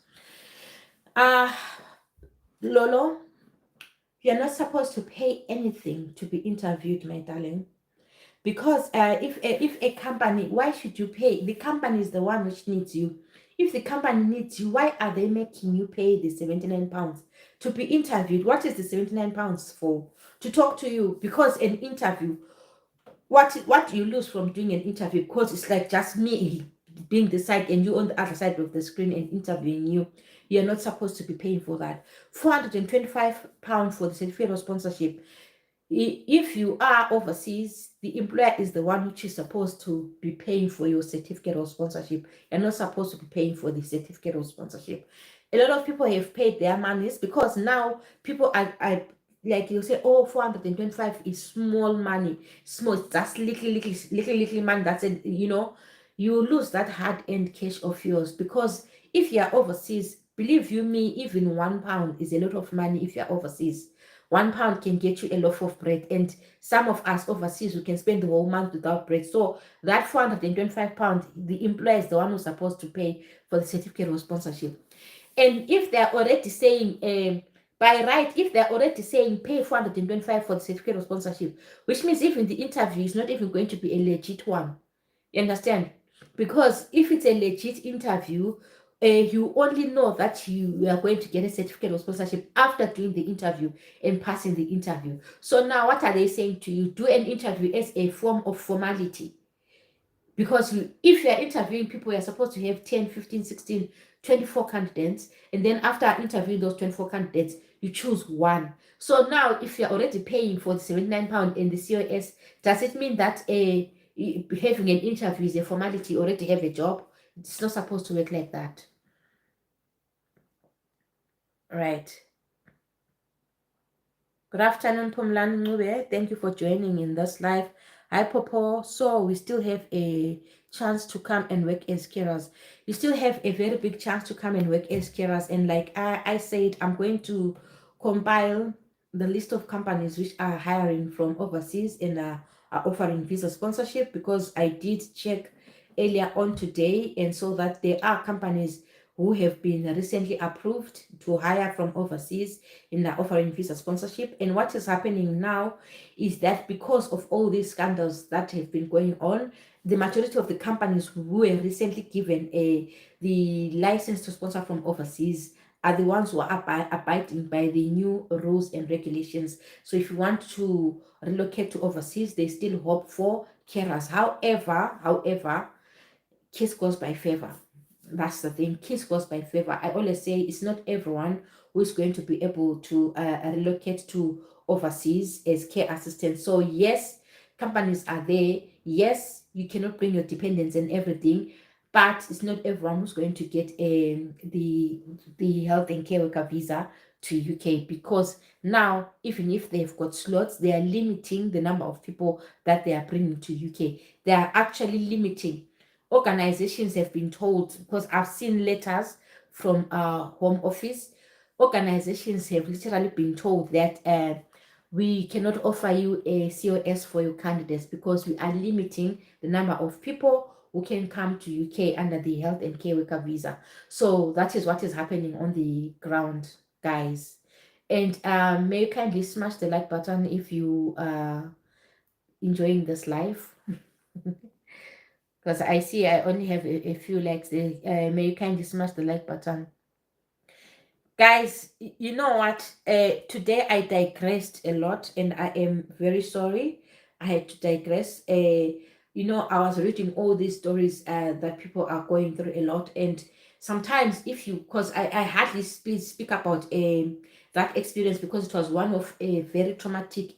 Lolo, you're not supposed to pay anything to be interviewed, my darling. Because if a company, why should you pay? The company is the one which needs you. If the company needs you, why are they making you pay the £79 to be interviewed? What is the £79 for? To talk to you? Because an interview, what you lose from doing an interview, because it's like just me being the side and you on the other side of the screen and interviewing you. You're not supposed to be paying for that. £425 for the certificate of sponsorship. If you are overseas, the employer is the one which is supposed to be paying for your certificate of sponsorship. You're not supposed to be paying for the certificate of sponsorship. A lot of people have paid their monies because now people are like you say, oh, 425 is small money. Small, that's little money. That's it, you lose that hard-earned cash of yours. Because if you're overseas, believe you me, even £1 is a lot of money if you're overseas. £1 can get you a loaf of bread, and some of us overseas, we can spend the whole month without bread. So that £425, the employer is the one who's supposed to pay for the certificate of sponsorship. And if they're already saying, by right, if they're already saying pay £425 for the certificate of sponsorship, which means even the interview is not even going to be a legit one. You understand? Because if it's a legit interview, you only know that you are going to get a certificate of sponsorship after doing the interview and passing the interview. So now what are they saying to you? Do an interview as a form of formality. Because if you're interviewing people, you're supposed to have 10, 15, 16, 24 candidates. And then after interviewing those 24 candidates, you choose one. So now if you're already paying for the £79 in the COS, does it mean that having an interview is a formality, already have a job? It's not supposed to work like that. Right. Good afternoon, Pumlan Ngube. Thank you for joining in this live. Hi, Popo. So we still have a chance to come and work as carers. You still have a very big chance to come and work as carers. And like I said, I'm going to compile the list of companies which are hiring from overseas and are offering visa sponsorship, because I did check earlier on today, and so that there are companies who have been recently approved to hire from overseas and are offering visa sponsorship. And what is happening now is that because of all these scandals that have been going on, the majority of the companies who were recently given the license to sponsor from overseas are the ones who are abiding by the new rules and regulations. So if you want to relocate to overseas, they still hope for carers. However, kiss goes by favor. That's the thing. Kiss goes by favor. I always say it's not everyone who is going to be able to relocate to overseas as care assistants. So yes, companies are there. Yes, you cannot bring your dependents and everything, but it's not everyone who's going to get the health and care worker visa to UK, because now even if they've got slots, they are limiting the number of people that they are bringing to UK. They are actually limiting. organizations have been told, because I've seen letters from Home Office, organizations have literally been told that we cannot offer you a COS for your candidates because we are limiting the number of people who can come to UK under the health and care worker visa. So that is what is happening on the ground, guys. And may you kindly smash the like button if you are enjoying this live. Because I see I only have a few likes. May you kindly smash the like button. Guys, you know what? Today I digressed a lot and I am very sorry. I had to digress. I was reading all these stories that people are going through a lot. And sometimes if you, because I hardly speak about that experience because it was one of a very traumatic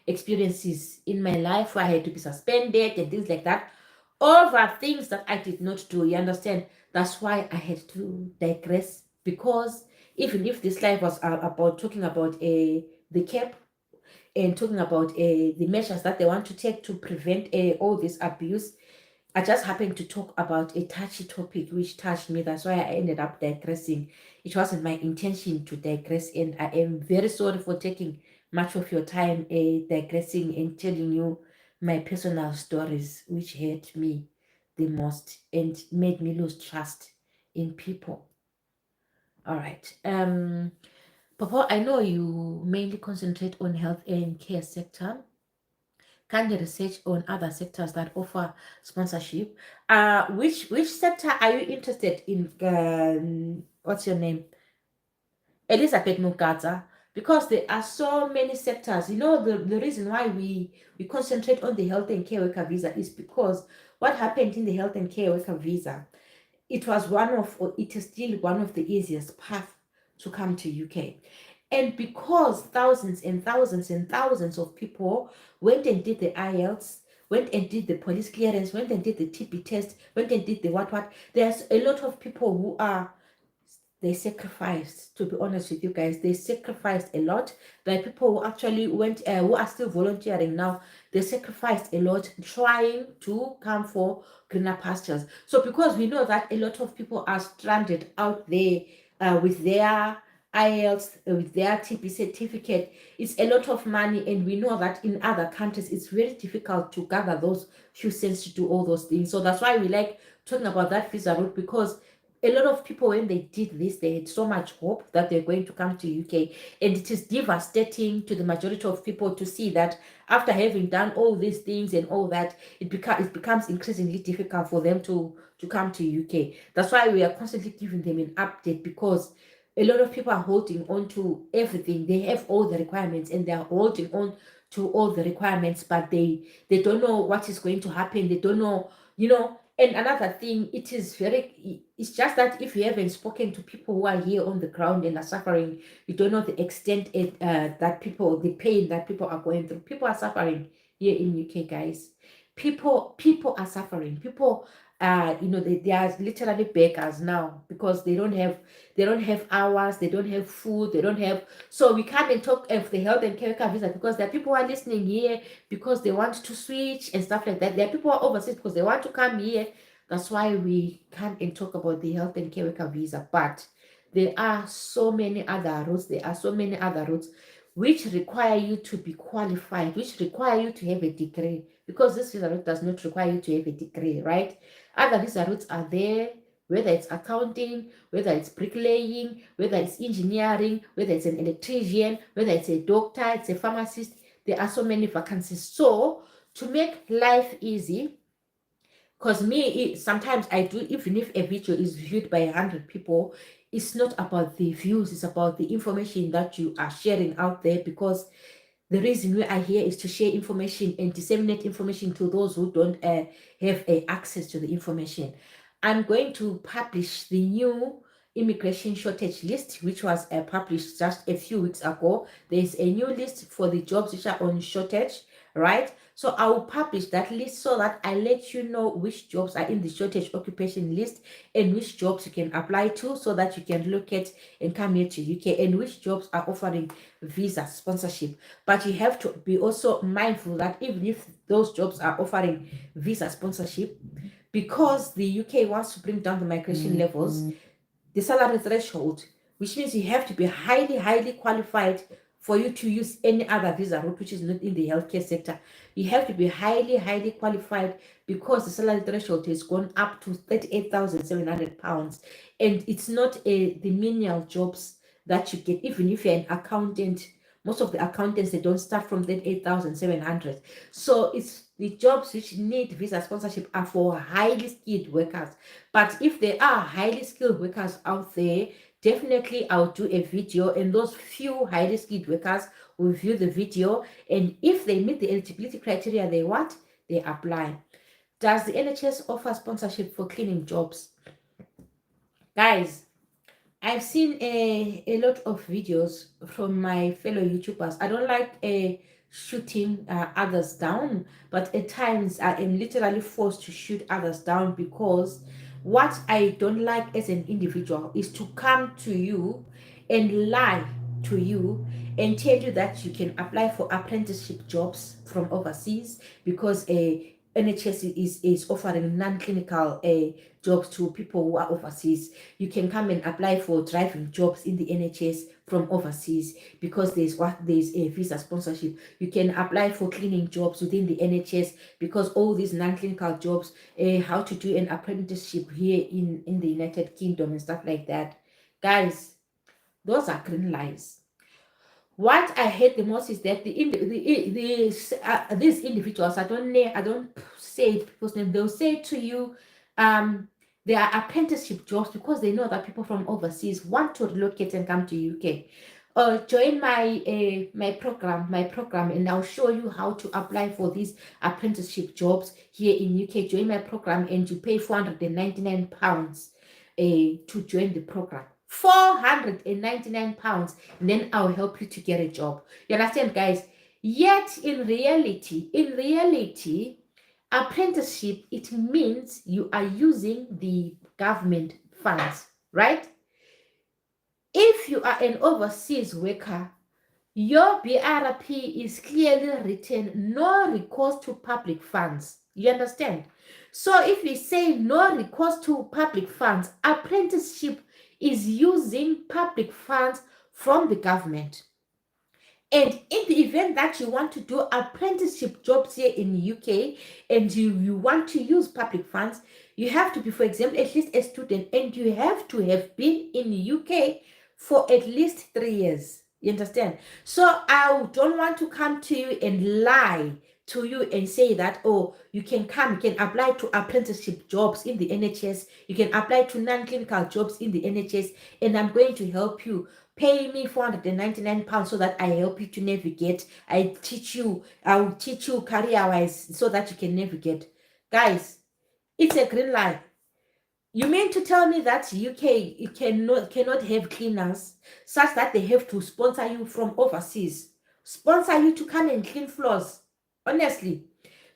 experiences in my life where I had to be suspended and things like that. Over things that I did not do, you understand? That's why I had to digress, because even if this life was about talking about the cap and talking about the measures that they want to take to prevent all this abuse, I just happened to talk about a touchy topic which touched me. That's why I ended up digressing. It wasn't my intention to digress, and I am very sorry for taking much of your time digressing and telling you my personal stories, which hurt me the most and made me lose trust in people. All right. Papa, I know you mainly concentrate on health and care sector. Can you research on other sectors that offer sponsorship? Which sector are you interested in? What's your name? Elizabeth Mugaza. Because there are so many sectors. You know, the reason why we concentrate on the health and care worker visa is because what happened in the health and care worker visa, it was one of, or it is still one of the easiest path to come to UK. And because thousands and thousands and thousands of people went and did the IELTS, went and did the police clearance, went and did the TB test, went and did the what, there's a lot of people who are, they sacrificed, to be honest with you guys, they sacrificed a lot. There are people who actually went, who are still volunteering now. They sacrificed a lot trying to come for greener pastures. So because we know that a lot of people are stranded out there with their IELTS, with their TP certificate, it's a lot of money, and we know that in other countries it's very difficult to gather those few cents to do all those things. So that's why we like talking about that visa route, because a lot of people, when they did this, they had so much hope that they're going to come to UK, and it is devastating to the majority of people to see that after having done all these things and all that, it becomes increasingly difficult for them to come to UK. That's why we are constantly giving them an update, because a lot of people are holding on to everything. They have all the requirements and they are holding on to all the requirements, but they don't know what is going to happen. They don't know, you know. And another thing, it's just that if you haven't spoken to people who are here on the ground and are suffering, you don't know the extent the pain that people are going through. People are suffering here in UK, guys. People are suffering. People, they are literally beggars now, because they don't have hours, they don't have food, they don't have. So we can't even talk of the health and care worker visa, because there are people who are listening here because they want to switch and stuff like that. There are people who are overseas because they want to come here. That's why we can't even talk about the health and care worker visa. But there are so many other routes. There are so many other routes which require you to be qualified, which require you to have a degree, because this visa route does not require you to have a degree, right? Other visa routes are there, whether it's accounting, whether it's bricklaying, whether it's engineering, whether it's an electrician, whether it's a doctor, it's a pharmacist. There are so many vacancies. So to make life easy, because sometimes I do, even if a video is viewed by 100 people, it's not about the views, it's about the information that you are sharing out there, because the reason we are here is to share information and disseminate information to those who don't have access to the information. I'm going to publish the new immigration shortage list, which was published just a few weeks ago. There's a new list for the jobs which are on shortage, right? So I will publish that list so that I let you know which jobs are in the shortage occupation list and which jobs you can apply to, so that you can look at and come here to UK, and which jobs are offering visa sponsorship. But you have to be also mindful that even if those jobs are offering visa sponsorship, because the UK wants to bring down the migration levels, the salary threshold, which means you have to be highly qualified for you to use any other visa route which is not in the healthcare sector. You have to be highly qualified because the salary threshold has gone up to £38,700, and it's not the menial jobs that you get. Even if you're an accountant, most of the accountants, they don't start from 38,700. So it's the jobs which need visa sponsorship are for highly skilled workers. But if there are highly skilled workers out there, definitely I'll do a video, and those few highly skilled workers will view the video, and if they meet the eligibility criteria they apply. Does the NHS offer sponsorship for cleaning jobs? Guys, I've seen a lot of videos from my fellow YouTubers. I don't like shooting others down, but at times I am literally forced to shoot others down, because what I don't like as an individual is to come to you and lie to you and tell you that you can apply for apprenticeship jobs from overseas, because a NHS is offering non-clinical jobs to people who are overseas. You can come and apply for driving jobs in the NHS from overseas, because there's a visa sponsorship. You can apply for cleaning jobs within the NHS, because all these non-clinical jobs, how to do an apprenticeship here in the United Kingdom and stuff like that. Guys, those are green lies. What I hate the most is that these individuals, I don't say people's name, they'll say to you, they are apprenticeship jobs because they know that people from overseas want to relocate and come to UK. Join my program, and I'll show you how to apply for these apprenticeship jobs here in UK. Join my program, and you pay £499 to join the program. £499, and then I'll help you to get a job. You understand, guys? Yet in reality, apprenticeship, it means you are using the government funds, right? If you are an overseas worker, your BRP is clearly written, no recourse to public funds. You understand? So if we say no recourse to public funds, apprenticeship is using public funds from the government. And in the event that you want to do apprenticeship jobs here in the UK, and you want to use public funds, you have to be, for example, at least a student, and you have to have been in the UK for at least 3 years. You understand? So I don't want to come to you and lie to you and say that, oh, you can apply to apprenticeship jobs in the NHS, you can apply to non-clinical jobs in the NHS, and I'm going to help you. Pay me £499 so that I help you to navigate. I'll teach you career-wise so that you can navigate. Guys, it's a green lie. You mean to tell me that UK cannot have cleaners such that they have to sponsor you from overseas? Sponsor you to come and clean floors. Honestly,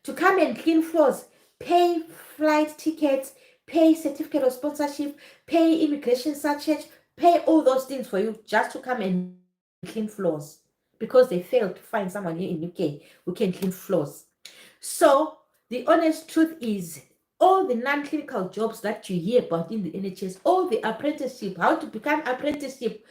to come and clean floors, pay flight tickets, pay certificate of sponsorship, pay immigration search, pay all those things for you just to come and clean floors, because they failed to find someone here in UK who can clean floors. So the honest truth is, all the non-clinical jobs that you hear about in the NHS, all the apprenticeship, how to become apprenticeship,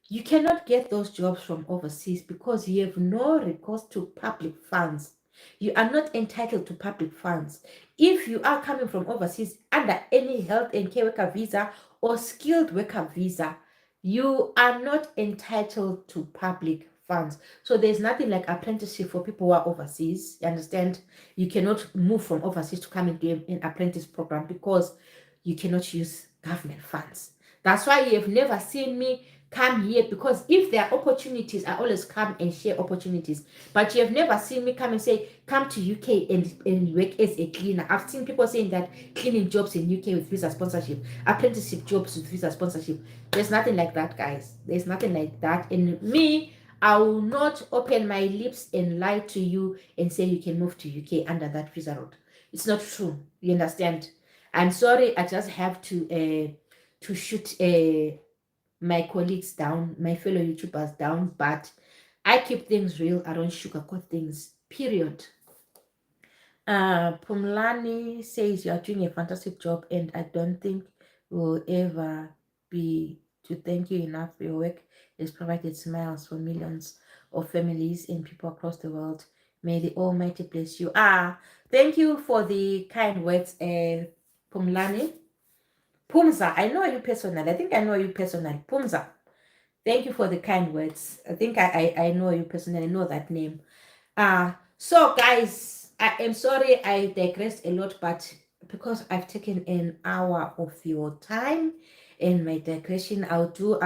you cannot get those jobs from overseas because you have no recourse to public funds. You are not entitled to public funds. If you are coming from overseas under any health and care worker visa or skilled worker visa, you are not entitled to public funds. So there's nothing like apprenticeship for people who are overseas. You understand? You cannot move from overseas to come and do an apprentice program because you cannot use government funds. That's why you have never seen me come here, because if there are opportunities, I always come and share opportunities. But you have never seen me come and say, come to UK and work as a cleaner. I've seen people saying that cleaning jobs in UK with visa sponsorship, apprenticeship jobs with visa sponsorship. There's nothing like that, guys. There's nothing like that. And me, I will not open my lips and lie to you and say you can move to UK under that visa route. It's not true. You understand? I'm sorry, I just have to shoot my colleagues down, my fellow YouTubers down, but I keep things real. I don't sugarcoat things, period. Pumlani says you are doing a fantastic job, and I don't think we'll ever be to thank you enough. Your work has provided smiles for millions of families and people across the world. May the Almighty bless you. Thank you for the kind words, Pumlani. Pumza, I know you personally. I think I know you personally. Pumza, thank you for the kind words. I think I know you personally. I know that name. So guys, I am sorry I digressed a lot, but because I've taken an hour of your time in my digression, I'll do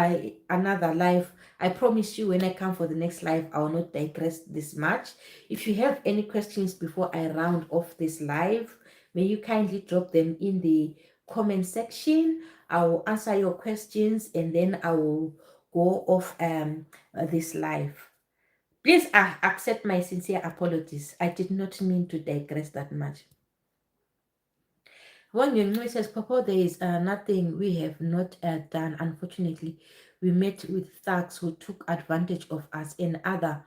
another live. I promise you, when I come for the next live, I will not digress this much. If you have any questions before I round off this live, may you kindly drop them in the comment section. I will answer your questions and then I will go off this live. Please accept my sincere apologies. I did not mean to digress that much. One young says, Papa, there is nothing we have not done. Unfortunately, we met with thugs who took advantage of us, and other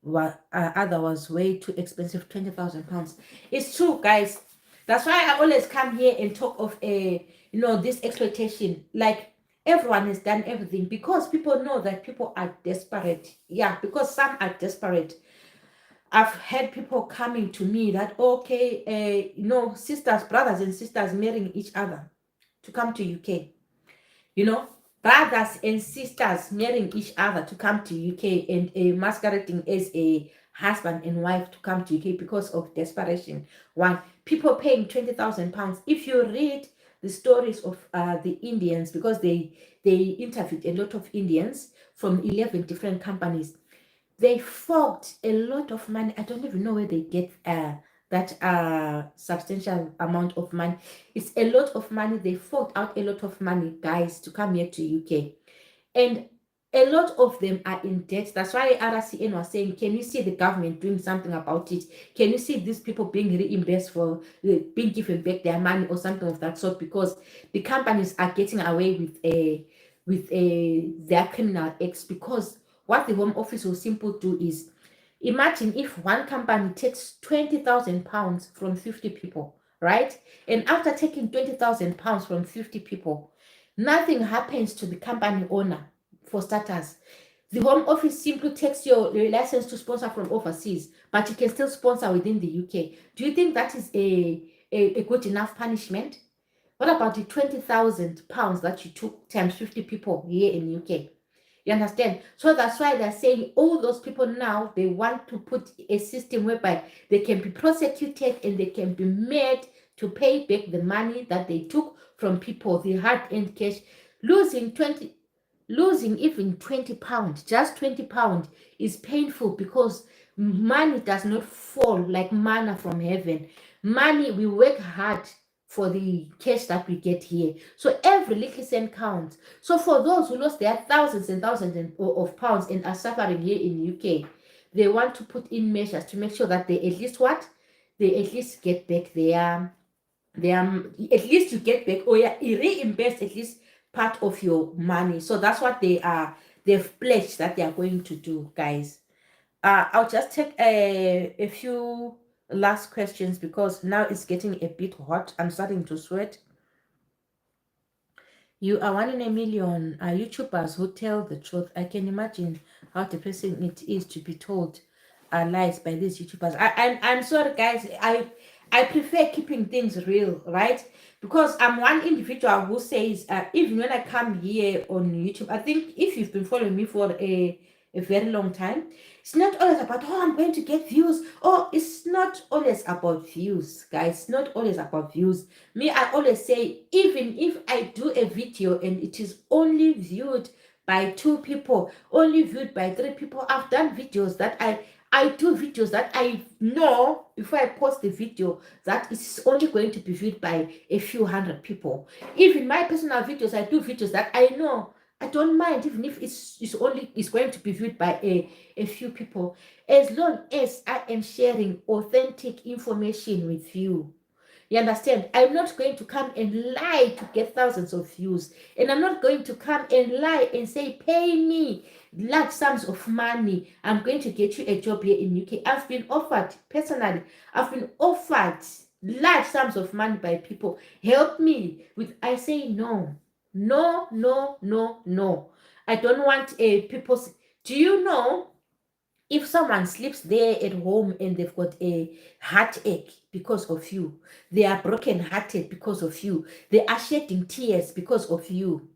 was way too expensive, £20,000. It's true, guys. That's why I always come here and talk of this exploitation. Like, everyone has done everything because people know that people are desperate. Yeah, because some are desperate. I've had people coming to me that, okay, sisters, brothers and sisters marrying each other to come to UK. Brothers and sisters marrying each other to come to UK and masquerading as a husband and wife to come to UK because of desperation. One, people paying £20,000. If you read the stories of the Indians, because they interviewed a lot of Indians from 11 different companies, they forked a lot of money. I don't even know where they get that substantial amount of money. It's a lot of money. They forked out a lot of money, guys, to come here to UK. And a lot of them are in debt. That's why RCN was saying, can you see the government doing something about it? Can you see these people being reimbursed for being given back their money or something of that sort? Because the companies are getting away with their criminal acts. Because what the Home Office will simply do is, imagine if one company takes £20,000 from 50 people, right? And after taking £20,000 from 50 people, nothing happens to the company owner. For starters, the Home Office simply takes your license to sponsor from overseas, but you can still sponsor within the UK. Do you think that is a good enough punishment? What about the £20,000 that you took times 50 people here in UK? You understand? So that's why they're saying all those people now, they want to put a system whereby they can be prosecuted and they can be made to pay back the money that they took from people, the hard-earned cash. Losing even £20, just £20 is painful because money does not fall like manna from heaven. Money, we work hard for the cash that we get here. So every little cent counts. So for those who lost their thousands and thousands of pounds and are suffering here in UK, they want to put in measures to make sure that they at least what? They at least get back at least you get back, or you reimburse at least part of your money. So that's what they've pledged that they are going to do, guys. I'll just take a few last questions because now it's getting a bit hot. I'm starting to sweat. You are one in a million YouTubers who tell the truth. I can imagine how depressing it is to be told lies by these YouTubers. I'm sorry, guys. I prefer keeping things real, right? Because I'm one individual who says, even when I come here on YouTube, I think if you've been following me for a very long time, it's not always about, oh, I'm going to get views. Oh, it's not always about views, guys. It's not always about views. Me, I always say, even if I do a video and it is only viewed by 2 people, only viewed by 3 people, I've done videos that I do videos that I know before I post the video that it's only going to be viewed by a few hundred people. Even my personal videos, I do videos that I know I don't mind even if it's going to be viewed by a few people, as long as I am sharing authentic information with you. You understand? I'm not going to come and lie to get thousands of views. And I'm not going to come and lie and say, pay me large sums of money. I'm going to get you a job here in UK. I've been offered, personally, I've been offered large sums of money by people. Help me with, I say no. No, no, no, no. I don't want people's, do you know, if someone sleeps there at home and they've got a heartache because of you, they are broken hearted because of you, they are shedding tears because of you,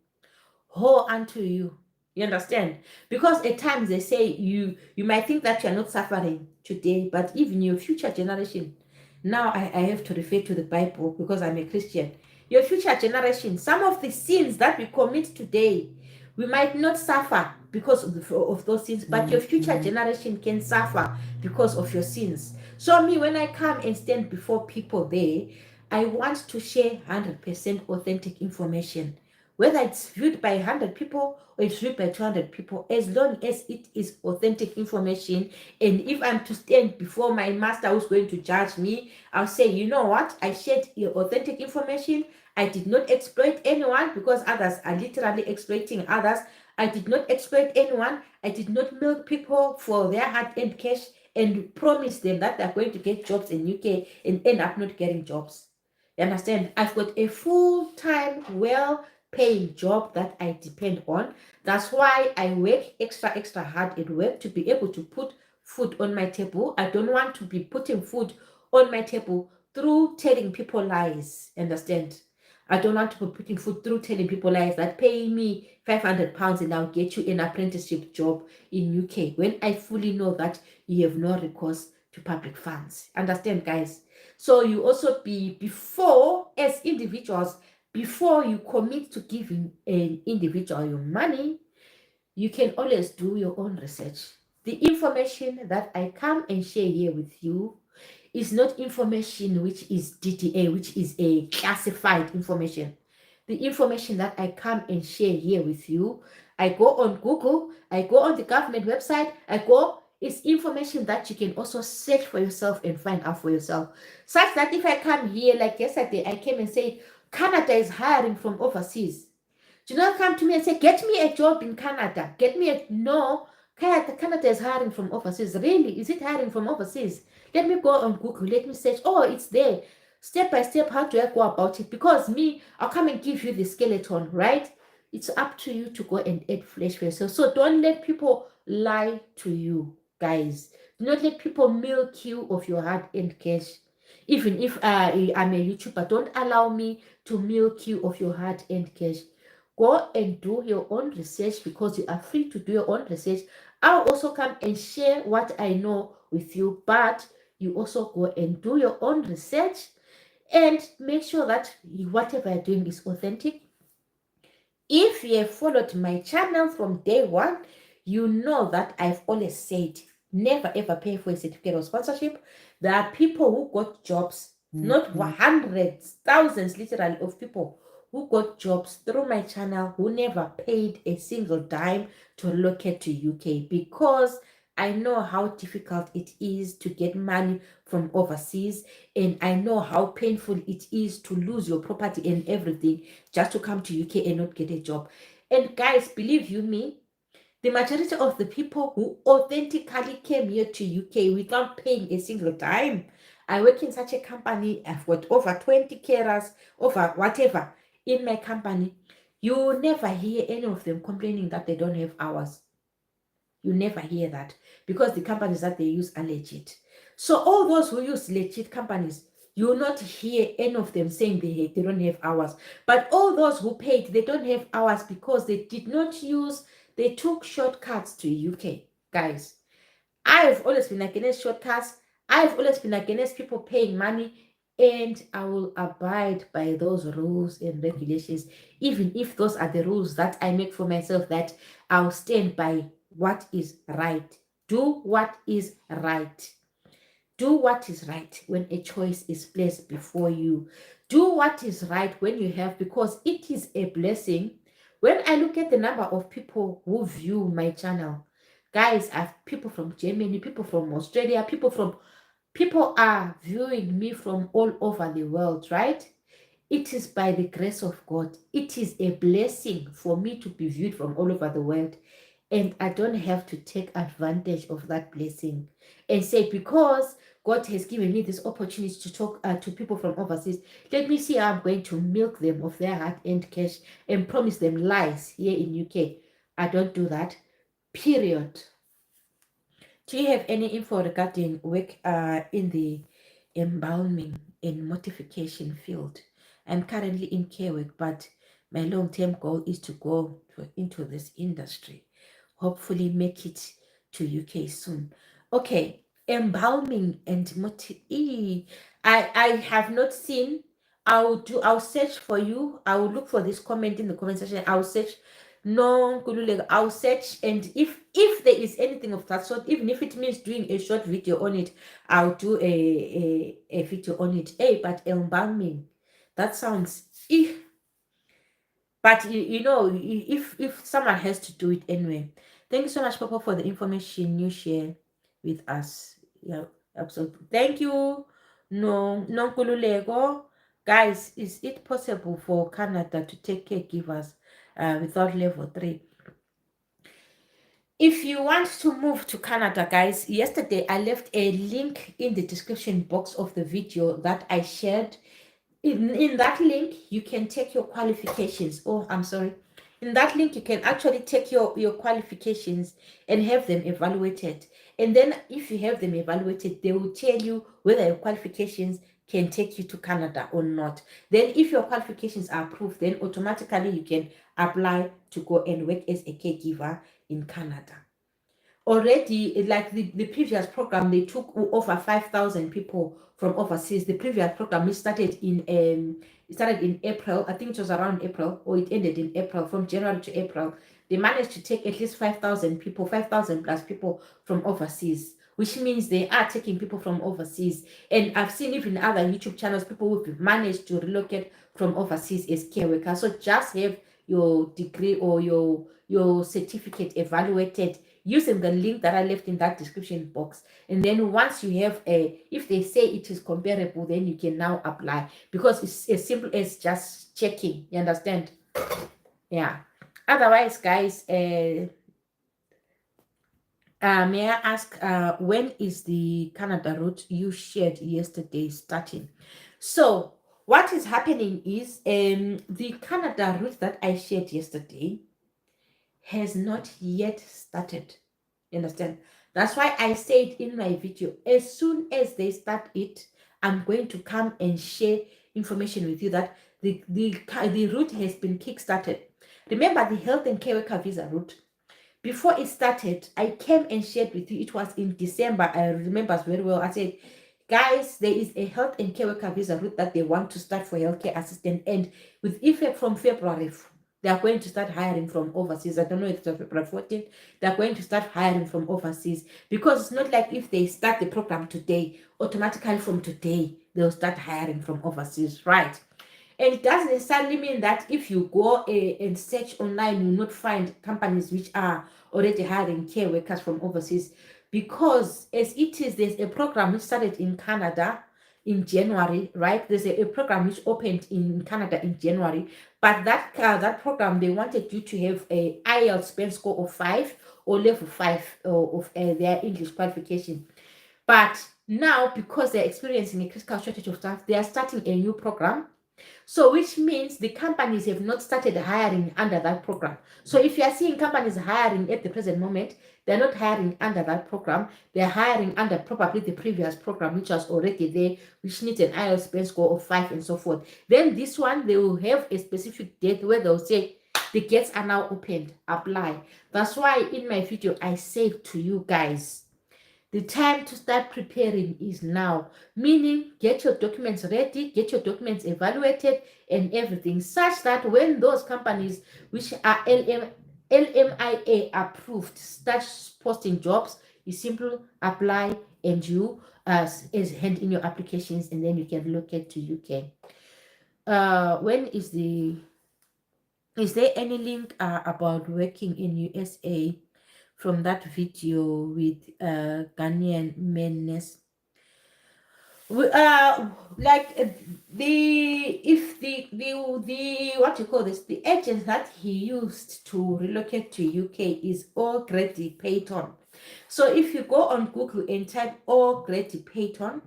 woe unto you. You understand? Because at times they say you might think that you're not suffering today, but even your future generation. Now I have to refer to the Bible because I'm a Christian. Your future generation, some of the sins that we commit today, we might not suffer because of those sins, but your future generation can suffer because of your sins. So me, when I come and stand before people there, I want to share 100% authentic information, whether it's viewed by 100 people or it's viewed by 200 people, as long as it is authentic information. And if I'm to stand before my master who's going to judge me, I'll say, you know what, I shared your authentic information. I did not exploit anyone, because others are literally exploiting others. I did not exploit anyone. I did not milk people for their hard-earned cash and promise them that they're going to get jobs in UK and end up not getting jobs. You understand? I've got a full-time, well-paying job that I depend on. That's why I work extra hard at work, to be able to put food on my table. I don't want to be putting food on my table through telling people lies. Understand? I don't want to be putting food through telling people lies that pay me £500 and I'll get you an apprenticeship job in UK, when I fully know that you have no recourse to public funds. Understand, guys? So you also before, as individuals, before you commit to giving an individual your money, you can always do your own research. The information that I come and share here with you is not information which is DTA, which is a classified information. The information that I come and share here with you, I go on Google, I go on the government website, it's information that you can also search for yourself and find out for yourself. Such that if I come here, like yesterday, I came and said, Canada is hiring from overseas. Do not come to me and say, get me a job in Canada. No, Canada is hiring from overseas. Really? Is it hiring from overseas? Let me go on Google. Let me search. Oh, it's there. Step by step, how do I go about it? Because me, I'll come and give you the skeleton, right? It's up to you to go and add flesh for yourself. So don't let people lie to you, guys. Do not let people milk you of your hard-earned cash. Even if I'm a YouTuber, don't allow me to milk you of your hard-earned cash. Go and do your own research, because you are free to do your own research. I'll also come and share what I know with you, but you also go and do your own research and make sure that whatever you're doing is authentic. If you have followed my channel from day one, you know that I've always said, never ever pay for a certificate of sponsorship. There are people who got jobs, not hundreds, thousands literally of people who got jobs through my channel, who never paid a single dime to relocate to UK, because I know how difficult it is to get money from overseas, and I know how painful it is to lose your property and everything just to come to UK and not get a job. And guys, believe you me, the majority of the people who authentically came here to UK without paying a single dime, I work in such a company, I've got over 20 carers, over whatever in my company. You will never hear any of them complaining that they don't have hours. You never hear that, because the companies that they use are legit. So all those who use legit companies, you will not hear any of them saying they don't have hours. But all those who paid, they don't have hours because they did not use, they took shortcuts to UK. Guys, I've always been against shortcuts. I've always been against people paying money, and I will abide by those rules and regulations, even if those are the rules that I make for myself, that I'll stand by what is right. Do what is right. Do what is right when a choice is placed before you. Do what is right when you have, because it is a blessing. When I look at the number of people who view my channel, guys, I have people from Germany, people from Australia, people from People are viewing me from all over the world, right? It is by the grace of God. It is a blessing for me to be viewed from all over the world. And I don't have to take advantage of that blessing and say, because God has given me this opportunity to talk to people from overseas, let me see how I'm going to milk them of their hard-earned cash and promise them lies here in UK. I don't do that. Period. Do you have any info regarding work in the embalming and mortification field? I'm currently in care work, but my long-term goal is to go into this industry. Hopefully make it to UK soon. Okay, embalming and I have not seen. I'll search for you. I will look for this comment in the comment section. I'll search. No, Kululeka, I'll search, and if there is anything of that sort, even if it means doing a short video on it, I'll do a video on it. Hey, but embalming, that sounds but you know, if someone has to do it anyway. Thank you so much, Papa, for the information you share with us. Yeah, absolutely. Thank you. No, no Kululeko. Guys, is it possible for Canada to take caregivers without level 3? If you want to move to Canada, guys, yesterday I left a link in the description box of the video that I shared. In that link, you can take your qualifications. Oh, I'm sorry. In that link, you can actually take your qualifications and have them evaluated. And then if you have them evaluated, they will tell you whether your qualifications can take you to Canada or not. Then if your qualifications are approved, then automatically you can apply to go and work as a caregiver in Canada. Already, like the previous program, they took over 5,000 people from overseas. The previous program, it started in April. I think it was around April, or it ended in April. From January to April, they managed to take at least 5,000 people, 5,000 plus people from overseas, which means they are taking people from overseas. And I've seen even other YouTube channels, people who've managed to relocate from overseas as care workers. So just have your degree or your certificate evaluated using the link that I left in that description box. And then once you have if they say it is comparable, then you can now apply, because it's as simple as just checking. You understand? Yeah. Otherwise, guys, may I ask, when is the Canada route you shared yesterday starting? So what is happening is the Canada route that I shared yesterday has not yet started. You understand? That's why I said in my video, as soon as they start it, I'm going to come and share information with you that the route has been kick-started. Remember the health and care worker visa route? Before it started, I came and shared with you. It was in December. I remember very well. I said, guys, there is a health and care worker visa route that they want to start for healthcare assistant, and with effect from February, they are going to start hiring from overseas. I don't know if it's February 14th. They're going to start hiring from overseas, because it's not like if they start the program today, automatically from today, they'll start hiring from overseas, right? And it doesn't necessarily mean that if you go and search online, you will not find companies which are already hiring care workers from overseas. Because as it is, there's a program which started in Canada in January, right? There's a program which opened in Canada in January, but that program, they wanted you to have a IELTS spell score of 5 or level 5 of their English qualification. But now, because they're experiencing a critical shortage of staff, they are starting a new program. So which means the companies have not started hiring under that program. So if you are seeing companies hiring at the present moment, they're not hiring under that program. They're hiring under probably the previous program, which was already there, which needs an IELTS spell score of 5 and so forth. Then this one, they will have a specific date where they'll say, the gates are now opened, apply. That's why in my video, I said to you guys, the time to start preparing is now, meaning get your documents ready, get your documents evaluated and everything, such that when those companies which are LMIA approved start posting jobs, you simply apply and you hand in your applications, and then you can relocate to UK. When is there any link about working in USA from that video with Ghanaian meanness? like the if the what you call this, the agent that he used to relocate to UK is already paid on. So if you go on Google and type already paid on,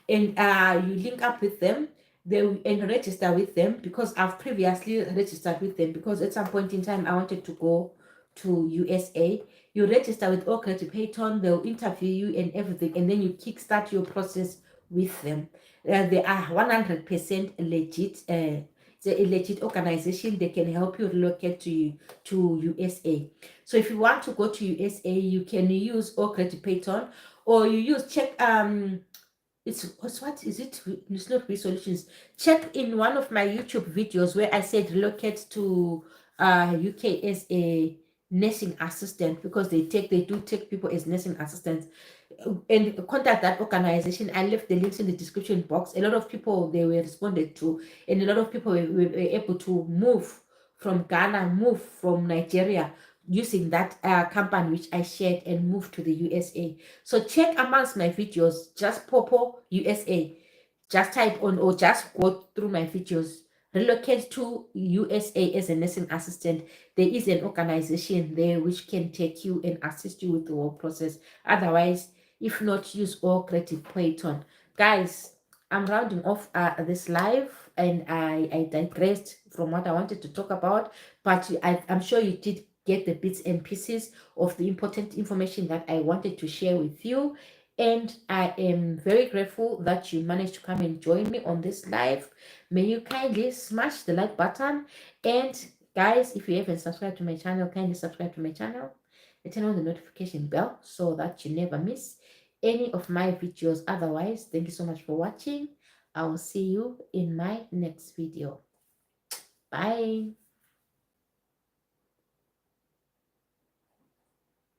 and you link up with them, they and register with them, because I've previously registered with them, because at some point in time I wanted to go to USA. You register with Oak Payton, they'll interview you and everything, and then you kickstart your process with them. They are 100% legit. It's a legit organization. They can help you relocate to USA. So if you want to go to USA, you can use Oak Payton, or you use check what is it? It's not resolutions. Check in one of my YouTube videos where I said relocate to UK as a nursing assistant, because they do take people as nursing assistants, and contact that organization. I left the links in the description box. A lot of people, they were responded to, and a lot of people were able to move from Ghana, move from Nigeria, using that company which I shared, and move to the USA. So check amongst my videos, just Popo USA, just type on, or just go through my videos, relocate to USA as a nursing assistant. There is an organization there which can take you and assist you with the whole process. Otherwise, if not, use all creative Python. Guys, I'm rounding off this live, and I digressed from what I wanted to talk about, but I'm sure you did get the bits and pieces of the important information that I wanted to share with you. And I am very grateful that you managed to come and join me on this live. May you kindly smash the like button. And guys, if you haven't subscribed to my channel, kindly subscribe to my channel and turn on the notification bell so that you never miss any of my videos. Otherwise, thank you so much for watching. I will see you in my next video. Bye.